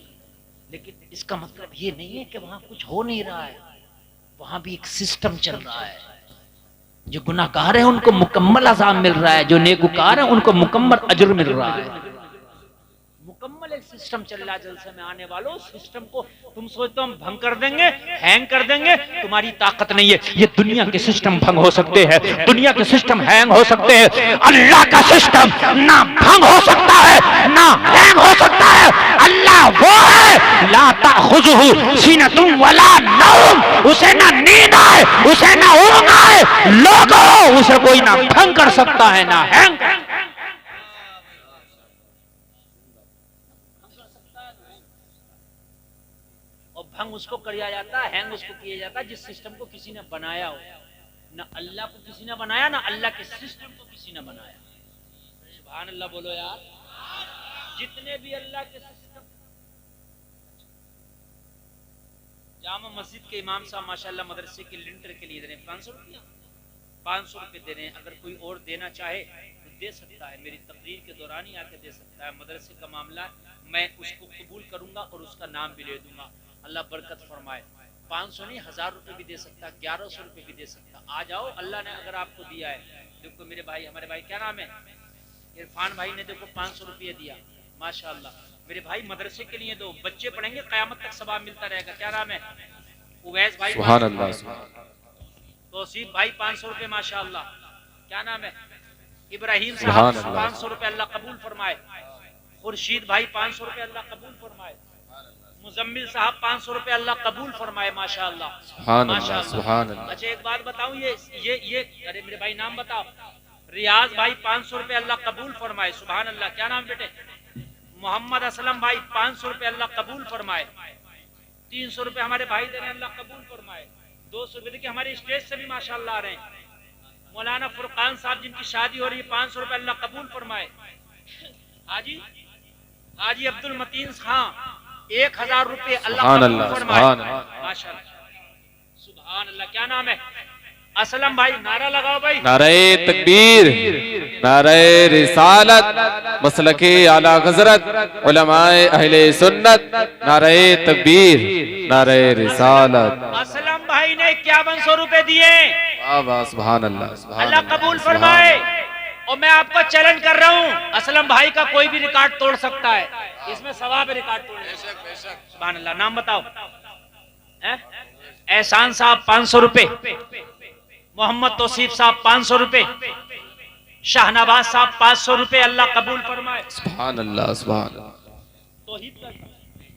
लेकिन इसका मतलब ये नहीं है कि वहां कुछ हो नहीं रहा है, वहां भी एक सिस्टम चल रहा है। जो गुनाहगार है उनको मुकम्मल अज़ाब मिल रहा है, जो नेकूकार है उनको मुकम्मल अजर मिल रहा है। मुकम्मल एक सिस्टम चल रहा है। जलसे में आने वालों, सिस्टम को तुम सोचते हो हम भंग कर देंगे, हैंग कर देंगे, तुम्हारी ताकत नहीं है। ये दुनिया के सिस्टम भंग हो सकते हैं, दुनिया के सिस्टम हैंग हो सकते हैं, अल्लाह का सिस्टम ना भंग हो सकता है ना हैंग हो सकता है। अल्लाह वो है ला ताखुज़ुहु सीनतुन वला नौम, उसे ना नींद आए, उसे ना ऊंघ आए। लोगों, उसे कोई ना भंग कर सकता है ना हैंग। और भंग उसको किया जाता है, हैंग उसको किया जाता है जिस सिस्टम को किसी ने बनाया हो। ना अल्लाह को किसी ने बनाया, ना अल्लाह के सिस्टम को किसी ने बनाया। सुभान अल्लाह बोलो यार। जितने भी अल्लाह के सिस्टम, जामा मस्जिद के इमाम साहब माशाल्लाह मदरसे के लिंटर के लिए दे रहे हैं 500 रुपया, 500 रुपये दे रहे हैं। अगर कोई और देना चाहे तो दे सकता है, मेरी तकरीर के दौरान ही आके दे सकता है। मदरसे का मामला, मैं उसको कबूल करूंगा और उसका नाम भी ले दूंगा। अल्लाह बरकत फरमाए। 500 नहीं 1000 रुपए भी दे सकता, 1100 रुपए भी दे सकता। आ जाओ, अल्लाह ने अगर आपको दिया है। देखो मेरे भाई, हमारे भाई क्या नाम है, इरफान भाई ने देखो 500 रुपये दिया, माशाअल्लाह। मेरे भाई मदरसे के लिए दो, बच्चे पढ़ेंगे, कयामत तक सवाब मिलता रहेगा। क्या नाम है, उवैस भाई। सुभान अल्लाह। तौसीफ भाई 500 रुपए, माशाअल्लाह। क्या नाम है, इब्राहिम साहब 500 रुपए, अल्लाह कबूल फरमाए। खुर्शीद भाई 500 रुपए, अल्लाह कबूल फरमाए। मुजम्मिल साहब 500 रुपए, अल्लाह कबूल फरमाए, माशाअल्लाह माशाअल्लाह। अच्छा एक बात बताऊं, ये अरे मेरे भाई नाम बताओ। रियाज भाई 500 रुपए, अल्लाह कबूल फरमाए, सुभान अल्लाह। क्या नाम बेटे, मोहम्मद असलम भाई 500 रुपए, अल्लाह कबूल फरमाए। 300 रुपए हमारे भाई दे रहे हैं, अल्लाह कबूल फरमाए। 200 रुपए देखिए हमारे स्टेज से भी माशाअल्लाह आ रहे हैं। मौलाना फुरकान साहब जिनकी शादी हो रही है, 500 रुपए, अल्लाह कबूल फरमाए। हाजी अब्दुल मतीन खां 1000 रुपए, अल्लाह कबूल फरमाए, माशाअल्लाह सुभान अल्लाह। क्या नाम है, असलम भाई, नारा लगाओ भाई। नारे तकबीर, नारे रिसालत, मसलके आला हज़रत, उलमाए अहले सुन्नत, नारे तकबीर, नारे रिसालत। असलम भाई ने 5100 रुपए दिए, सुभान अल्लाह, अल्लाह कबूल फरमाए। और मैं आपको चैलेंज कर रहा हूँ, असलम भाई का कोई भी रिकॉर्ड तोड़ सकता है, इसमें सवाब है रिकॉर्ड तोड़ने। सुभान अल्लाह। नाम बताओ। एहसान साहब 500 रुपए, मोहम्मद तौसीफ साहब 500 रुपए, शाहनवाज साहब 500 रुपए, अल्लाह कबूल फरमाए। सुभान अल्लाह, सुभान अल्लाह।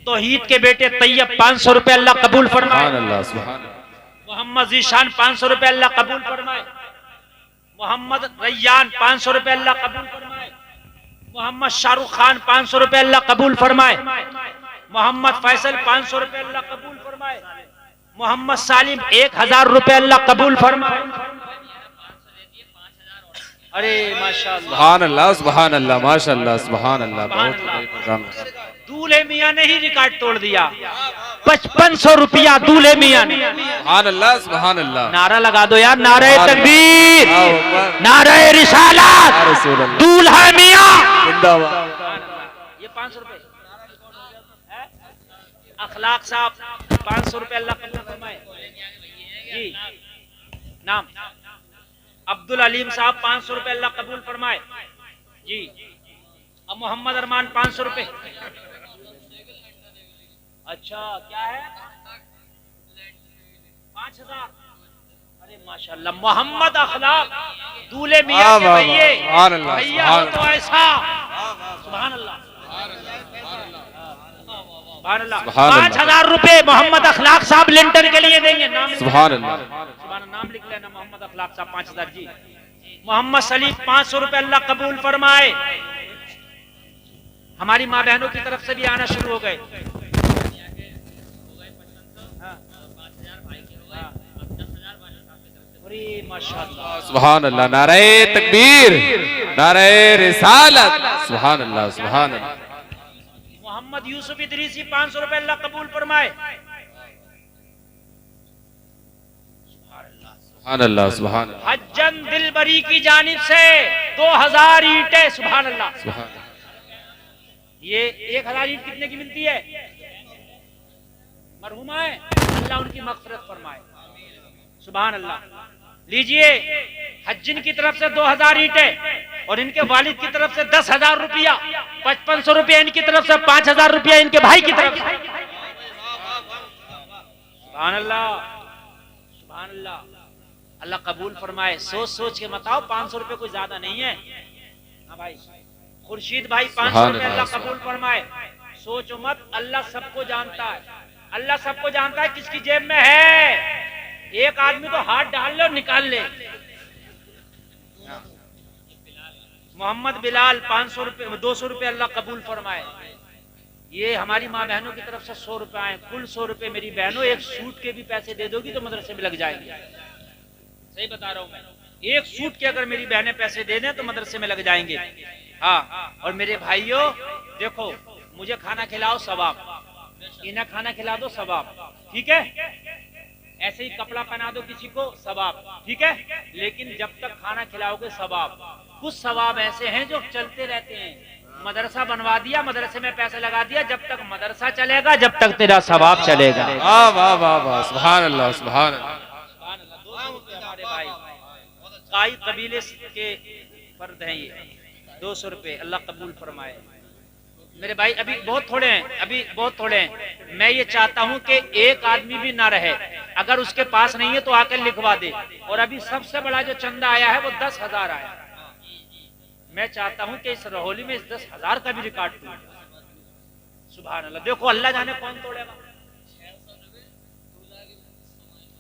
तौहीद के बेटे तैयब 500 रुपए, अल्लाह कबूल फरमाए। सुभान अल्लाह, सुभान अल्लाह। मोहम्मद जीशान 500 रुपए, अल्लाह कबूल फरमाए। मोहम्मद रैयान 500 रुपए, अल्लाह कबूल फरमाए। मोहम्मद शाहरुख खान 500 रुपए, अल्लाह कबूल फरमाए। मोहम्मद फैसल 500 रुपए, अल्लाह कबूल फरमाए। मोहम्मद सालिम 1000 रुपए, अल्लाह कबूल फरमाए। अरे माशाअल्लाह, सुभान अल्लाह, सुभान अल्लाह, माशाअल्लाह, सुभान अल्लाह। दूल्हे मियां ने ही रिकॉर्ड तोड़ दिया, 5500 रुपया दूल्हे मियां ने। सुभान अल्लाह, सुभान अल्लाह। नारा लगा दो यार, नारे तकबीर, नारे रिसालत, दूल्हा मियां जिंदाबाद। ये 500 रुपए। अखलाक साहब 500 रुपए, अल्लाह कबूल फरमाए जी। नाम अब्दुल अलीम साहब 500 रुपए, अल्लाह कबूल फरमाए जी। अब मोहम्मद अरमान 500 रुपए। अच्छा क्या है, 5000। अरे माशाअल्लाह। मोहम्मद अखलाक दूल्हे मियां के भैया हो तो ऐसा, सुभान अल्लाह, 5000 रुपए मोहम्मद अखलाक साहब लिंटर के लिए देंगे। नाम सुभान अल्लाह, सुभान, नाम लिख लेना, मोहम्मद अखलाक साहब 5000 जी। मोहम्मद सलीम 500 रुपए, अल्लाह कबूल फरमाए। हमारी माँ बहनों की तरफ से भी आना शुरू हो गए। माशाअल्लाह, सुभान अल्लाह। नारे तकबीर, नारे रिसालत, सुभान अल्लाह, सुभान अल्लाह। मोहम्मद यूसुफ इदरीसी 500 रुपए, अल्लाह कबूल फरमाए। सुभान अल्लाह, सुभान अल्लाह। हज्जन दिलबरी की जानिब से 2000 ईंटें, सुभान अल्लाह, सुभान। ये 1000 ईंट कितने की मिलती है, मरहुमा है, अल्लाह उनकी मग़फ़िरत फरमाए, सुभान अल्लाह। लीजिए, हज्जिन की तरफ से 2000 ईंटें और इनके वालिद की तरफ से 10,000 रुपया, 5500 रुपया इनकी तरफ से, 5000 रुपया इनके भाई की तरफ से। सुभान अल्लाह, सुभान अल्लाह, अल्लाह कबूल फरमाए। सोच सोच के बताओ, 500 रुपये कोई ज्यादा नहीं है। हाँ भाई, खुर्शीद भाई 500 रुपये, अल्लाह कबूल फरमाए। सोचो मत, अल्लाह सबको जानता है, अल्लाह सबको जानता है किसकी जेब में है। एक आदमी तो हाथ डाल ले और निकाल ले। मोहम्मद बिलाल 500 रुपये, 200 रुपये, अल्लाह कबूल फरमाए। ये हमारी माँ बहनों की तरफ से 100 रुपए आए, कुल 100 रुपए। मेरी बहनों, एक सूट के भी पैसे दे दोगी तो मदरसे में लग जाएंगे, सही बता रहा हूँ मैं। एक सूट के अगर मेरी बहनें पैसे दे दें तो मदरसे में लग जाएंगे। हाँ, और मेरे भाइयों देखो, मुझे खाना खिलाओ सवाब, इन्हें खाना खिला दो सवाब, ठीक है। ऐसे ही कपड़ा पहना दो किसी को, सवाब, ठीक है। लेकिन जब तक खाना खिलाओगे सवाब। कुछ सवाब ऐसे हैं जो चलते रहते हैं, मदरसा बनवा दिया, मदरसे में पैसे लगा दिया, जब तक मदरसा चलेगा जब तक तेरा सवाब चलेगा। वाह वाह वाह वाह, सुभान अल्लाह सुभान अल्लाह। हमारे भाई काई कबीले के फर्द हैं ये, 200 रुपए अल्लाह कबूल फरमाए। मेरे भाई अभी बहुत थोड़े हैं, अभी बहुत थोड़े हैं। मैं ये चाहता हूं कि एक आदमी भी ना रहे, अगर उसके पास नहीं है तो आकर लिखवा दे। और अभी सबसे बड़ा जो चंदा आया है वो 10,000 आया। मैं चाहता हूं कि इस रहोली में इस 10,000 का भी रिकॉर्ड दूं। सुभान अल्लाह, देखो अल्लाह जाने कौन तोड़ेगा।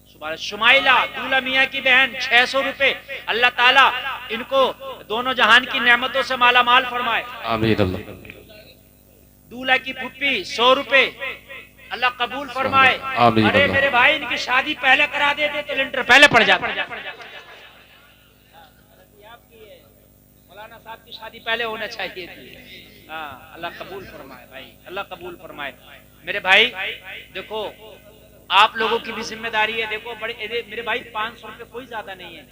सुभान। शुमाइला दूल्हा मियाँ की बहन 600 रुपए, अल्लाह ताला इनको दोनों जहान की नेमतों से माला माल फरमाए। आमीन अल्लाह। दूल्हा की फुप्पी 100 रुपए, अल्लाह कबूल फरमाए। आमीन अरे अल्लाह। मेरे भाई इनकी शादी पहले करा देते तो लेंटर पहले पड़ जाता। मौलाना साहब की शादी पहले होना चाहिए थी। हाँ, अल्लाह कबूल फरमाए भाई, अल्लाह कबूल फरमाए। मेरे भाई देखो आप लोगों की भी जिम्मेदारी है। देखो बड़े मेरे भाई 500 रुपए कोई ज्यादा नहीं है,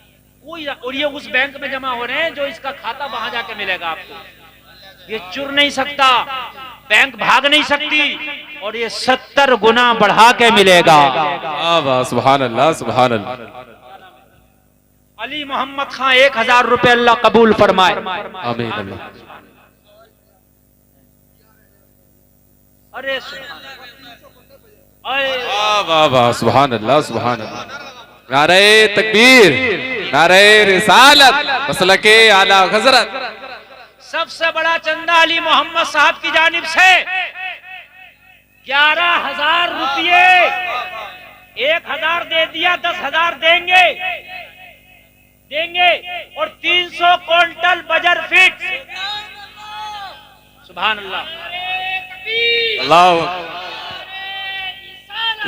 कोई। और ये उस बैंक में जमा हो रहे हैं जो इसका खाता वहां जाके मिलेगा आपको। ये चुर नहीं सकता, बैंक भाग नहीं सकती, और ये 70 गुना बढ़ा के मिलेगा। वाह वाह, सुभान अल्लाह सुभान अल्लाह। अली मोहम्मद खां 1000 रुपए अल्लाह कबूल फरमाए। आमीन अल्लाह। अरे वाह वाह वाह, सुभान अल्लाह सुभान अल्लाह। नारे तकबीर, नारे रिसालत, मसलके आला हजरत। सबसे बड़ा चंदा अली मोहम्मद साहब की जानिब से 11,000 रुपये। 1,000 दे दिया, 10,000 देंगे और 300 क्विंटल बजर फिट। सुभान अल्लाह, अल्लाह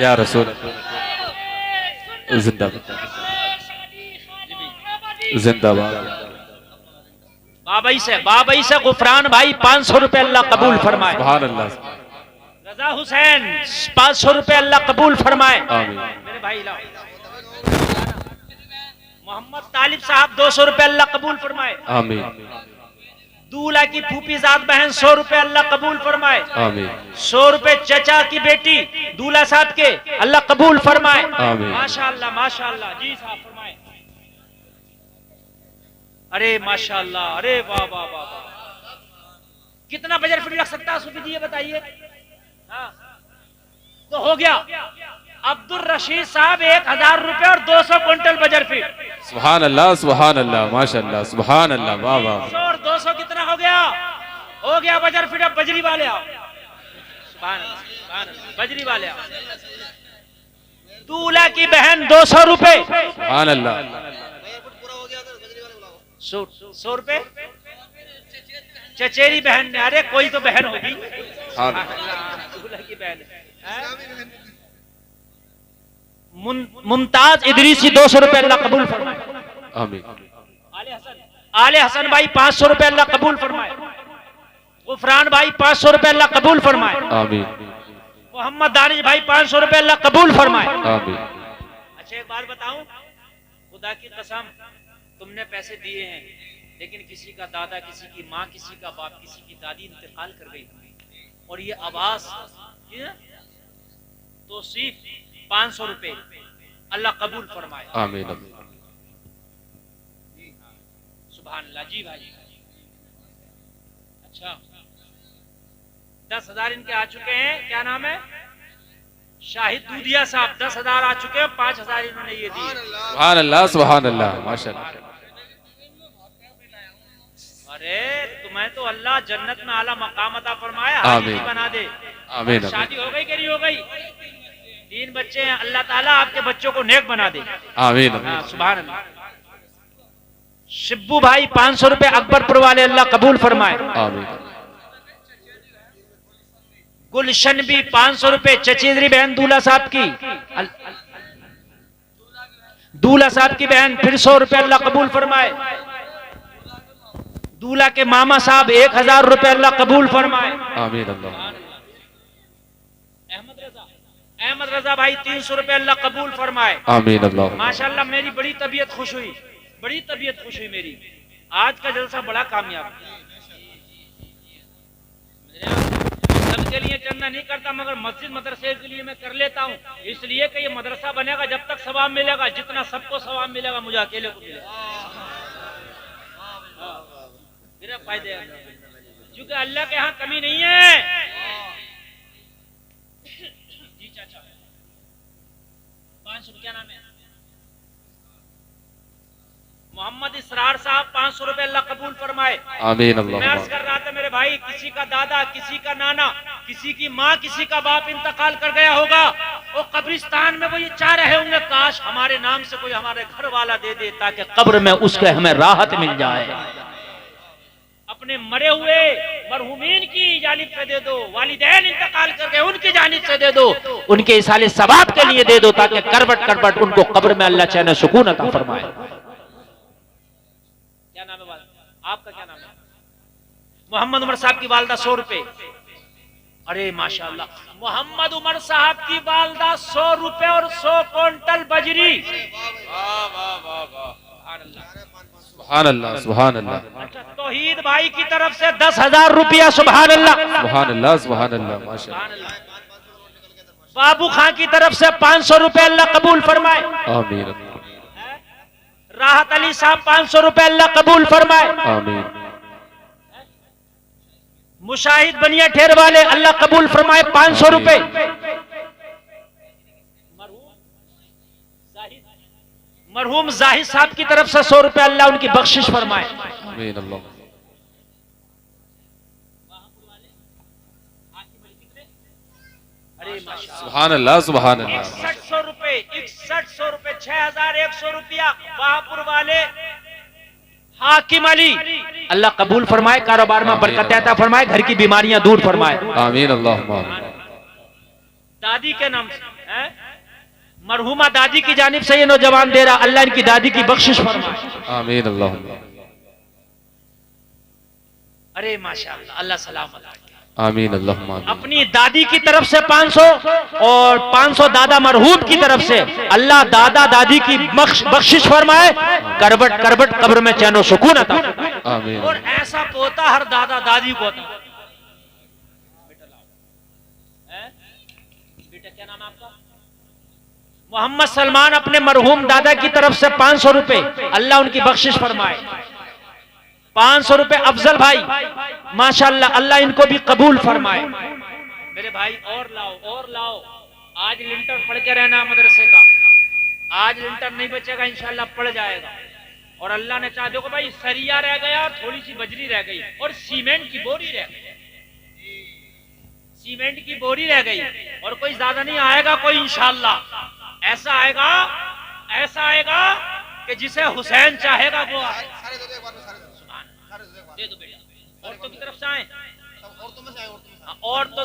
या रसूल जिंदाबाद जिंदाबाद। बाबई से गुफरान भाई 500 रुपए अल्लाह कबूल फरमाए। सुभान अल्लाह। रजा हुसैन 500 रुपए अल्लाह कबूल फरमाए। आमीन। मेरे भाई लाओ। मोहम्मद तालिब साहब 200 रुपए अल्लाह कबूल फरमाए। आमीन। दूल्हा की फूफी जात बहन 100 रुपए अल्लाह कबूल फरमाए। आमीन। 100 रुपए चचा की बेटी दूल्हा साहब के अल्लाह कबूल फरमाए। आमीन। माशाअल्लाह माशाअल्लाह। जी साहब फरमाए। अरे माशाअल्लाह, अरे वाह वाह वाह वाह। कितना बजट फिट लग सकता है सूफी जी ये बताइए। हाँ तो हो गया। अब्दुल रशीद साहब 1,000 रुपए और 200 क्विंटल बजर फिट। सुभान अल्लाह सुभान अल्लाह, माशाअल्लाह सुभान अल्लाह। वाह वाह। 100 और 200 कितना हो गया? हो गया बजर फिट। अब बजरी वाले आओ। सुभान अल्लाह, सुभान अल्लाह। बजरी वाले आओ। दूल्हा की बहन 200 रुपए। सुभान अल्लाह। 100 रुपए चचेरी बहन ने। अरे कोई तो बहन होगी। दूल्हा की बहन मुमताज इदरीसी 200 रुपए अल्लाह कबूल फरमाए। आमीन। आले हसन भाई 500 रुपए अल्लाह कबूल फरमाए। गुफरान भाई 500 रुपए अल्लाह कबूल फरमाए। आमीन। मोहम्मद दानिश भाई 500 रुपए अल्लाह कबूल फरमाए। आमीन। अच्छा एक बात बताऊं, खुदा की कसम तुमने पैसे दिए हैं, लेकिन किसी का दादा, किसी की माँ, किसी का बाप, किसी की दादी इंतकाल कर गई, और ये आवाज तो सिर्फ 500 रुपए अल्लाह कबूल फरमाए। आमीन। सुभान अल्लाह। जी भाई। अच्छा 10,000 इनके आ चुके हैं। क्या नाम है? शाहिद दूधिया साहब 10,000 आ चुके हैं। 5,000 इन्होंने ये दिए। सुभान अल्लाह सुभान अल्लाह, माशाअल्लाह। अरे तुम्हें तो अल्लाह जन्नत में आला मकाम अता फरमाया, आमीन। हाजी बना दे। आमीन। शादी हो गई कि नहीं हो गई? 3 बच्चे हैं, अल्लाह ताला आपके बच्चों को नेक बना दे। आमीन। हाँ, सुभान अल्लाह। शिब्बू भाई 500 रुपए अकबरपुर वाले अल्लाह कबूल फरमाए। आमीन। गुलशन भी 500 रुपए चचेरी बहन दूल्हा साहब की, दूल्हा साहब की बहन फिर 100 रुपए अल्लाह कबूल फरमाए। दूल्हा के मामा साहब 1,000 रुपए अल्लाह कबूल फरमाए। आमीन अल्लाह। अहमद रजा भाई 300 रुपए अल्लाह कबूल फरमाए। आमीन अल्लाह। माशाअल्लाह मेरी बड़ी तबीयत खुश हुई, बड़ी तबीयत खुश हुई मेरी। आज का जलसा बड़ा कामयाब। चंदा नहीं करता, मगर मस्जिद मदरसे के लिए मैं कर लेता हूँ, इसलिए कि ये मदरसा बनेगा जब तक सवाब मिलेगा, जितना सबको सवाब मिलेगा मुझे अकेले को मिलेगा। मेरा फायदे, क्योंकि अल्लाह के यहाँ कमी नहीं है। जी चाचा, 500 क्या नाम है? मोहम्मद इसरार साहब, 500 रुपए अल्लाह कबूल फरमाए। आमीन। मैं अर्ज कर रहा था मेरे भाई, किसी का दादा, किसी का नाना, किसी की माँ, किसी का बाप इंतकाल कर गया होगा, वो कब्रिस्तान में वो ये चाह रहे होंगे काश हमारे नाम से कोई हमारे घर वाला दे दे, ताकि कब्र में उसके हमें राहत मिल जाए। अपने मरे हुए मरहूमीन की जानिब से दे दो, वालिदैन इंतकाल कर गए उनकी जानिब से दे दो, उनके इसाले सवाब के लिए दे दो, ताकि करबट करबट उनको कब्र में अल्लाह चैन सुकून अता फरमाए। क्या नाम है आपका? क्या नाम है? मोहम्मद उमर साहब की वालदा 100 रुपए। अरे माशाअल्लाह, मोहम्मद उमर साहब की वालदा 100 रुपए और 100 क्विंटल बजरी। सुभान अल्लाह, सुभान अल्लाह। अच्छा, तौहीद भाई की तरफ से 10,000 रुपया। सुभान अल्लाह, सुभान अल्लाह, सुभान अल्लाह, माशाअल्लाह। बाबू खां की तरफ से 500 रुपए अल्लाह कबूल फरमाए। आमीन। राहत अली साहब 500 रुपए अल्लाह कबूल फरमाए। आमीन। मुशाहिद बनिया ठेर वाले अल्लाह कबूल फरमाए 500 रुपए। मरहूम जाहिद साहब की तरफ से 100 रुपए अल्लाह उनकी बख्शिश फरमाए। आमीन अल्लाह। सुभान अल्लाह, सुभान अल्लाह। 6100 रुपए, 6100 रुपए, 6100 रुपया बाहपुर वाले हाकिम अली अल्लाह कबूल फरमाए, कारोबार में बरकत अता फरमाए, घर की बीमारियां दूर फरमाए। आमीन अल्लाह। दादी के नाम से है? मरहुमा दादी की जानिब से ये नौजवान दे रहा, अल्लाह इनकी दादी की बख्शिश फरमाए। आमीन अल्लाह। अरे माशाअल्लाह, अल्लाह सलामत रखे। आमीन अल्लाह। अपनी दादी की तरफ से 500 और 500 दादा मरहूम की तरफ से अल्लाह दादा दादी की बख्शिश फरमाए, करबट करबट कब्र में चैन सुकून अता। आमीन। और ऐसा पोता हर दादा दादी को था। बेटा क्या नाम है आपका? मोहम्मद सलमान अपने मरहूम दादा की तरफ से 500 रुपए अल्लाह उनकी बख्शिश फरमाए। 500 रुपए अफजल भाई, माशाअल्लाह अल्लाह इनको भी कबूल फरमाए। मेरे भाई और लाओ, और लाओ। आज लिंटर पढ़ के रहना मदरसे का, आज लिंटर नहीं बचेगा, इंशाल्लाह पड़ जाएगा। और अल्लाह ने चाह, देखो भाई सरिया रह गया, थोड़ी सी बजरी रह गई और सीमेंट की बोरी रह गई, सीमेंट की बोरी रह गई और कोई ज्यादा नहीं आएगा कोई, इंशाल्लाह ऐसा आएगा, ऐसा आएगा कि जिसे हुसैन चाहेगा वो आए। दे दो बेटा, औरतों की तरफ से आए, और तो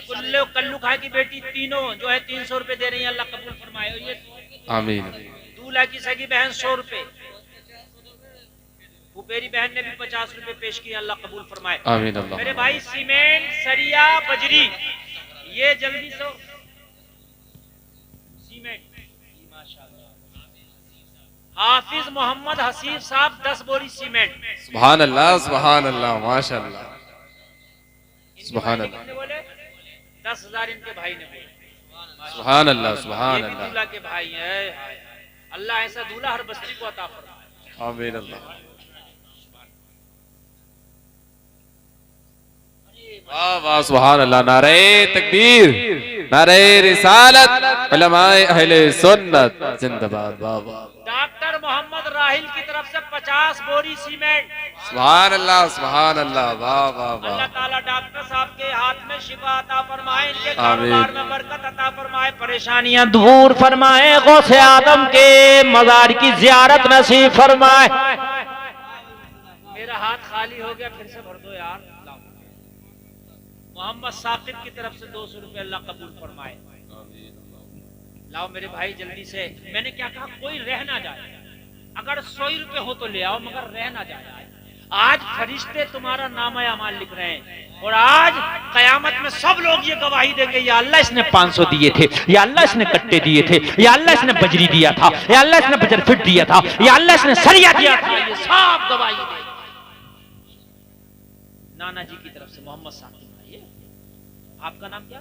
कुल्लू कल्लू खाए की बेटी तीनों जो है 300 रुपए दे रही है, अल्लाह कबूल फरमाए। और ये आमीन। दूल्हा की सगी बहन 100 रुपए, फुपेरी बहन ने भी 50 रुपए पेश किया, अल्लाह कबूल फरमाए। आमीन अल्लाह। मेरे भाई सीमेंट सरिया बजरी ये जल्दी से सीमेंट, हाफिज मोहम्मद हसीब साहब 10 बोरी सीमेंट। सुभान अल्लाह, सुभान अल्लाह, माशाअल्लाह, सुभान अल्लाह। 10,000 इनके भाई ने बोले। सुभान अल्लाह, सुभान अल्लाह। दूल्हा के भाई है, अल्लाह ऐसा दूल्हा हर बस्ती को अता फरमाए। आमीन अल्लाह। वाह वाह, सुभान अल्लाह। नारे तकबीर, नारे रिसालत, उलमाए अहले सुन्नत जिंदाबाद। वाह वाह। डॉक्टर मोहम्मद राहिल की तरफ से 50 बोरी सीमेंट। सुभान अल्लाह, सुभान अल्लाह। वाह वाह वाह। अल्लाह ताला डॉक्टर साहब के हाथ में शिफा अता फरमाए, इनके कारोबार में बरकत अता फरमाए, परेशानियां दूर फरमाए, गौसे आदम के मजार की जियारत नसीब फरमाए। मेरा हाथ खाली हो गया, फिर से भर दो यार। मोहम्मद साकिब की तरफ से 200 रुपए अल्लाह कबूल फरमाए। लाओ मेरे भाई जल्दी से। मैंने क्या कहा, कोई रह ना जाए, अगर 100 रुपए हो तो ले आओ, मगर रह ना जाए। आज फरिश्ते तुम्हारा नामा अमाल लिख रहे हैं और आज कयामत में सब लोग ये गवाही देंगे, या अल्लाह इसने 500 दिए थे, या अल्लाह इसने कट्टे दिए थे, या अल्लाह इसने बजरी दिया था, या अल्लाह इसने बजर फिट दिया था, या अल्लाह इसने सरिया दिया था। ये सब गवाही देंगे। नाना जी की तरफ से मोहम्मद साकिब भाई आपका नाम क्या?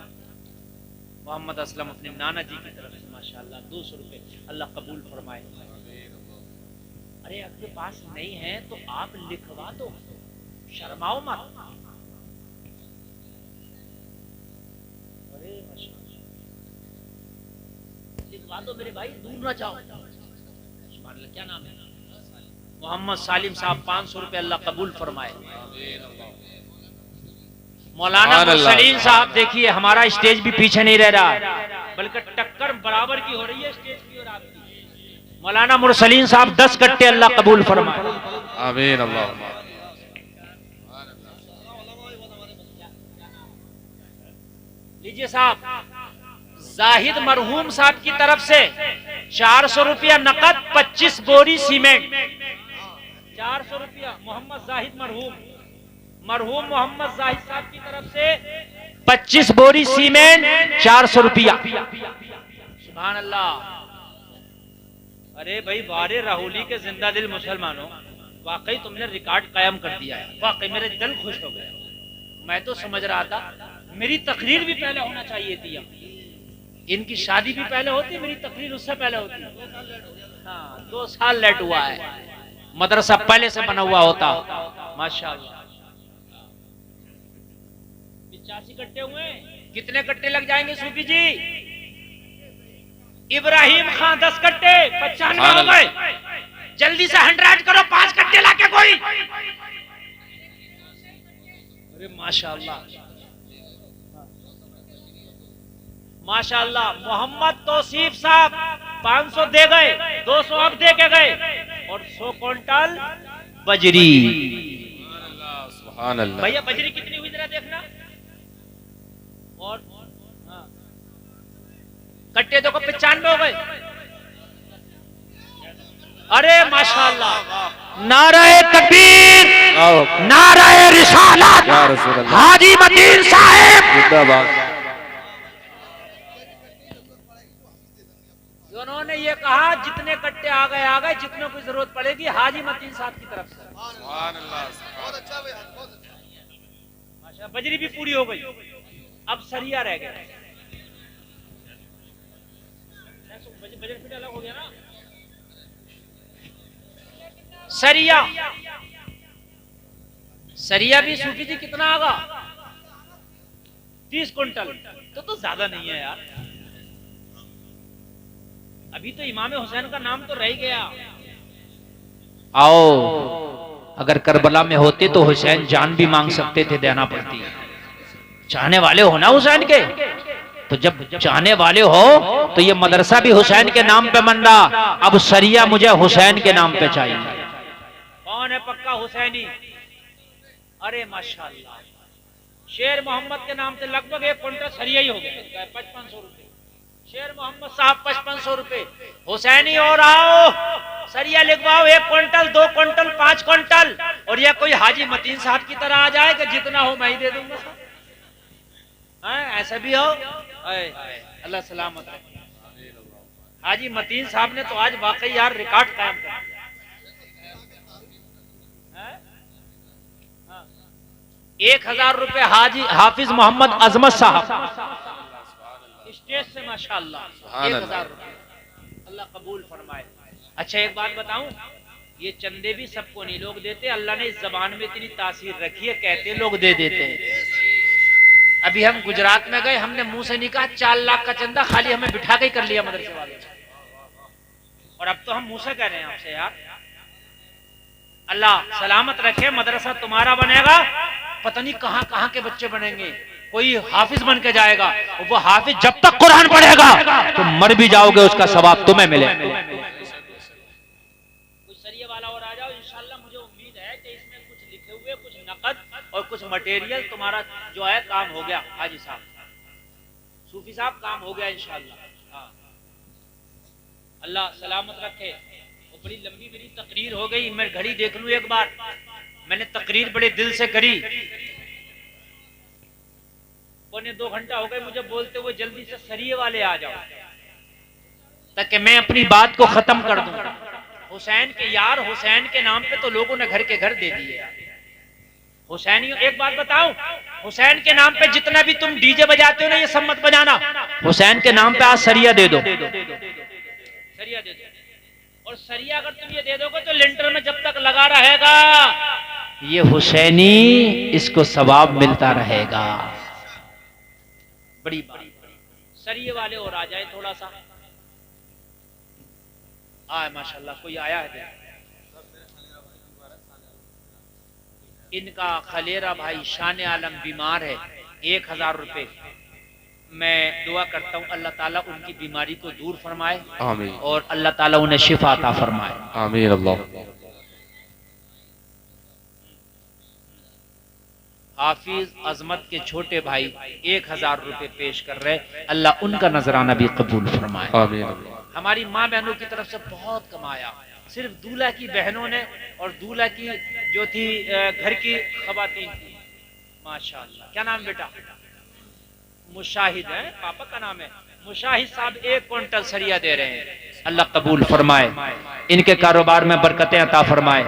मोहम्मद असलम, अपने नाना जी की तरफ से माशाल्लाह 200 रुपए, अल्लाह कबूल फरमाए। अरे आपके पास नहीं है तो आप लिखवा दो, शर्माओ मत। अरे माशाल्लाह, लिखवा दो मेरे भाई, दूर ना जाओ। क्या नाम है? मोहम्मद सालिम साहब 500 रुपए, अल्लाह कबूल फरमाए। मौलाना मुरसलीन साहब, देखिए हमारा स्टेज भी पीछे नहीं रह रहा, बल्कि टक्कर बराबर की हो रही है स्टेज की और आपकी। मौलाना मुरसलीन साहब 10 कट्टे, अल्लाह कबूल फरमाए। आमीन अल्लाह। लीजिए साहब, जाहिद मरहूम साहब की तरफ से 400 रुपया नकद, 25 बोरी सीमेंट। 400 रुपया मोहम्मद जाहिद मरहूम मोहम्मद जाहिद साहब की तरफ से 25 बोरी सीमेंट, 400 रुपया। सुभान अल्लाह। अरे भाई बारे राहुली के जिंदा दिल मुसलमानों, वाकई तुमने रिकॉर्ड कायम कर दिया है, वाकई मेरे दिल खुश हो गया। मैं तो समझ रहा था मेरी तकरीर भी पहले होना चाहिए थी, इनकी शादी भी पहले होती, मेरी तकरीर उससे पहले होती। हाँ 2 साल लेट हुआ है, मदरसा पहले से बना हुआ होता। माशाअल्लाह 85 कट्टे हुए, कितने कट्टे लग जाएंगे सूफी जी? इब्राहिम खान 10 कट्टे, 95 हो गए। जल्दी से 100 करो, 5 कट्टे लाके कोई। अरे माशाअल्लाह माशाअल्लाह। मोहम्मद तौसीफ साहब 500 दे गए, 200 अब दे के गए, और 100 क्विंटल बजरी। सुभान अल्लाह। भैया बजरी कितनी हुई जरा देखना। और हाँ। कट्टे देखो 95 हो गए। अरे माशाअल्लाह, नाराए तकबीर, नाराए रिसालत, हाजी मतीन साहब जिंदाबाद। उन्होंने ये कहा जितने कट्टे आ गए, जितने को जरूरत पड़ेगी हाजी मतीन साहब की तरफ से। सुभान अल्लाह। माशाअल्लाह बजरी भी पूरी हो गई, अब सरिया रह गया। बजरी फिर अलग हो गया ना। सरिया भी सूफी जी कितना आगा? 30 कुंटल, तो ज्यादा नहीं है यार। अभी तो इमाम हुसैन का नाम तो रह गया। आओ, अगर करबला में होते तो हुसैन जान भी मांग सकते थे, देना पड़ती। चाहने वाले हो ना हुसैन के, तो जब चाहने वाले हो तो ये मदरसा भी हुसैन के नाम पे बन रहा, अब सरिया मुझे हुसैन के नाम पे चाहिए। कौन है पक्का हुसैनी? अरे माशाअल्लाह, शेर मोहम्मद के नाम से लगभग 1 क्विंटल सरिया ही हो गया, 5500 रुपए। शेर मोहम्मद साहब 5500 रुपए। हुसैनी और आओ, सरिया लिखवाओ, 1 क्विंटल, 2 क्विंटल, 5 क्विंटल। और ये कोई हाजी मतीन साहब की तरह आ जाए कि जितना हो मैं ही दे दूंगा। ऐसा भी हो? अल्लाह सलामत रखे। हाजी मतीन साहब ने तो आज वाकई यार रिकॉर्ड कायम कर दिया। 1000 रुपए हाजी हाफिज मोहम्मद अजमत साहब स्टेज से, माशाअल्लाह 1000 रुपए, अल्लाह कबूल फरमाए। अच्छा एक बात बताऊं, ये चंदे भी सबको नहीं लोग देते, अल्लाह ने इस जबान में इतनी तासीर रखी है, कहते लोग दे देते हैं। अभी हम गुजरात में गए, हमने मुंह से नहीं कहा 4 लाख का चंदा, खाली हमें बिठा के ही कर लिया मदरसे वाले। और अब तो हम मुंह से कह रहे हैं आपसे यार, अल्लाह सलामत रखे, मदरसा तुम्हारा बनेगा, पता नहीं कहां कहां के बच्चे बनेंगे। कोई हाफिज बन के जाएगा, वो हाफिज जब तक कुरान पढ़ेगा तुम मर भी जाओगे, उसका सवाब तुम्हें मिले। कोई सरिया वाला और आ जाओ, इंशाल्लाह मुझे उम्मीद है कि इसमें कुछ लिखे हुए, कुछ नकद और कुछ मटेरियल, तुम्हारा जो है काम हो गया। हाजी साहब, सूफी साहब, काम हो गया इंशाल्लाह। हाँ, अल्लाह सलामत रखे। बड़ी लंबी मेरी तकरीर हो गई, मैं घड़ी देख लूं एक बार। मैंने तकरीर बड़े दिल से करी, 1.25 घंटा हो गए मुझे बोलते हुए, जल्दी से सरिये वाले आ जाओ ताकि मैं अपनी बात को खत्म कर दूं। हुसैन के यार, हुसैन के नाम पे तो लोगों ने घर के घर दे दिए। हुसैनियों, एक बात बताऊं, हुसैन के नाम पे जितना भी तुम डीजे बजाते हो ना, ये सब मत बजाना। हुसैन के नाम पे आज सरिया दे दो, सरिया दे दो। और सरिया अगर तुम ये दे दोगे तो लिंटर में जब तक लगा रहेगा, ये हुसैनी, इसको सवाब मिलता रहेगा। बड़ी बात। सरिये वाले और आ जाए थोड़ा सा। आए माशाल्लाह, कोई आया है। इनका खलेरा भाई शान आलम बीमार है, 1000 रुपए। मैं दुआ करता हूँ अल्लाह ताला उनकी बीमारी को दूर फरमाए, आमीन, और अल्लाह ताला उन्हें शिफा अता फरमाए। आमीन अल्लाह। हाफिज अजमत के छोटे भाई 1000 रुपए पेश कर रहे, अल्लाह उनका नजराना भी कबूल फरमाए। आमीन। हमारी माँ बहनों की तरफ से बहुत कमाया, सिर्फ दूल्हा की बहनों ने और दूल्हा की जो थी घर की खवातीन थी। माशाअल्लाह। क्या नाम बेटा? मुशाहिद है, पापा का नाम है मुशाहिद साहब। 1 क्विंटल सरिया दे रहे हैं, अल्लाह कबूल फरमाए, इनके कारोबार में बरकतें अता फरमाए।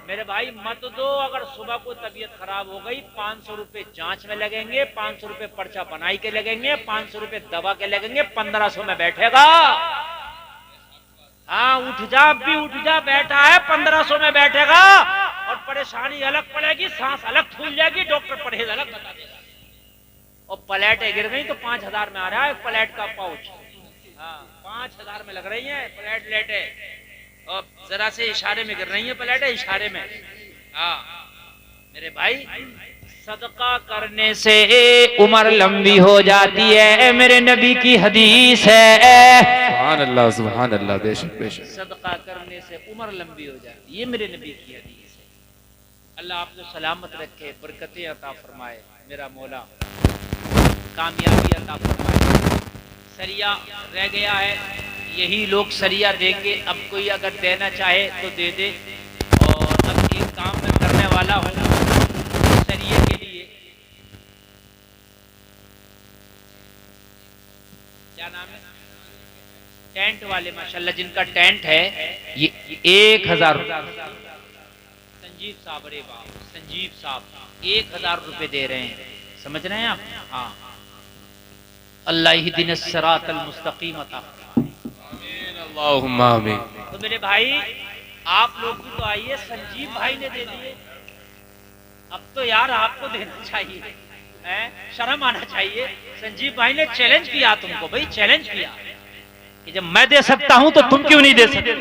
मेरे भाई मत दो, अगर सुबह को तबीयत खराब हो गई 500 रुपए जांच में लगेंगे, 500 रुपए पर्चा बनाई के लगेंगे, 500 रुपए दवा के लगेंगे, 1500 में बैठेगा। हाँ उठ जा, अब भी उठ जा, बैठा है 1500 में बैठेगा। और परेशानी अलग पड़ेगी, सांस अलग फूल जाएगी, डॉक्टर परहेज अलग बता देगा। और प्लेटें गिर गई तो 5000 में आ रहा है प्लेट का पाउच। हाँ 5000 में लग रही है प्लेट लेटे, और जरा से इशारे में गिर रही है प्लेटें, इशारे में। हाँ मेरे भाई, सदका करने से उम्र लंबी हो जाती है, मेरे नबी की हदीस है। सुभान अल्लाह, सुभान अल्लाह, बेशक बेशक। सदका करने से उम्र लंबी हो जाती है, ये मेरे नबी की हदीस है। अल्लाह आपको सलामत रखे, बरकतें अता फरमाए, मेरा मौला कामयाबी अता फरमाए। सरिया रह गया है, यही लोग सरिया देंगे। अब कोई अगर देना चाहे तो दे दे। और अब एक काम मैं करने वाला हूँ सरिये के लिए। क्या नाम है? टेंट वाले माशाल्लाह, जिनका टेंट है, ये 1000 संजीव साहब। अरे वाह, संजीव साहब 1000 रुपए दे रहे हैं, समझ रहे हैं आप? हाँ, अल्लाह ही दिन सिरातल मुस्तकीम अता। अल्लाहुम्मा आमीन। तो मेरे भाई आप लोग भी तो आइए, संजीव भाई ने दे दिए, अब तो यार आपको देना चाहिए, शर्म आना चाहिए। संजीव भाई ने चैलेंज किया तुमको, भाई चैलेंज किया कि जब मैं दे सकता हूं तो तुम क्यों नहीं दे सकते।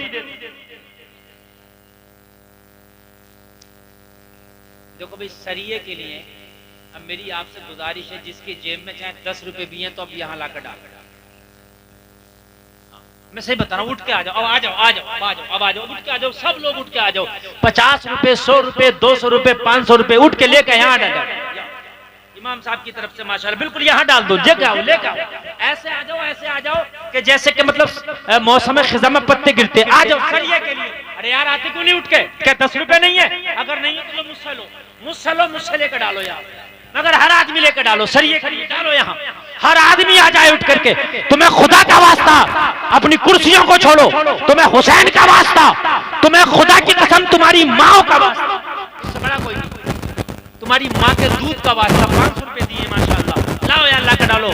देखो भाई, सरिये के लिए अब मेरी आपसे गुजारिश है, जिसके जेब में चाहे 10 रुपए भी हैं तो अब यहाँ लाकर डाल। मैं सही बता रहा हूँ, उठ के आ जाओ, अब आ जाओ, आ जाओ, आ जाओ, अब आ जाओ, उठ के आ जाओ, सब लोग उठ के आ जाओ। 50 रुपए, 100 रुपए, 200 रुपए, 500 रुपए उठ के लेकर यहाँ डालो। इमाम साहब की तरफ से माशाल्लाह, बिल्कुल यहाँ डाल दो, लेके आओ, लेके आओ। ऐसे आ जाओ, ऐसे आ जाओ कि जैसे कि मतलब मौसम खिजा में पत्ते गिरते। आ जाओ सरिये के लिए। अरे यार आते क्यों नहीं उठ के? क्या 10 रुपए नहीं है? अगर नहीं है तो मुझसे लो, मुझसे लो, मुझसे लेकर डालो यार। मगर हर आदमी लेकर डालो, सरिये के लिए डालो यहाँ, हर आदमी आ जाए उठ करके। तुम्हें खुदा का वास्ता, अपनी कुर्सियों को छोड़ो, तुम्हें हुसैन का वास्ता, तुम्हें खुदा की कसम तुम्हारी माँ का वास्ता, इससे बड़ा कोई नहीं, तुम्हारी माँ के दूध का वास्ता 500 रुपए दिए माशाल्लाह, लाओ यार ला कर डालो।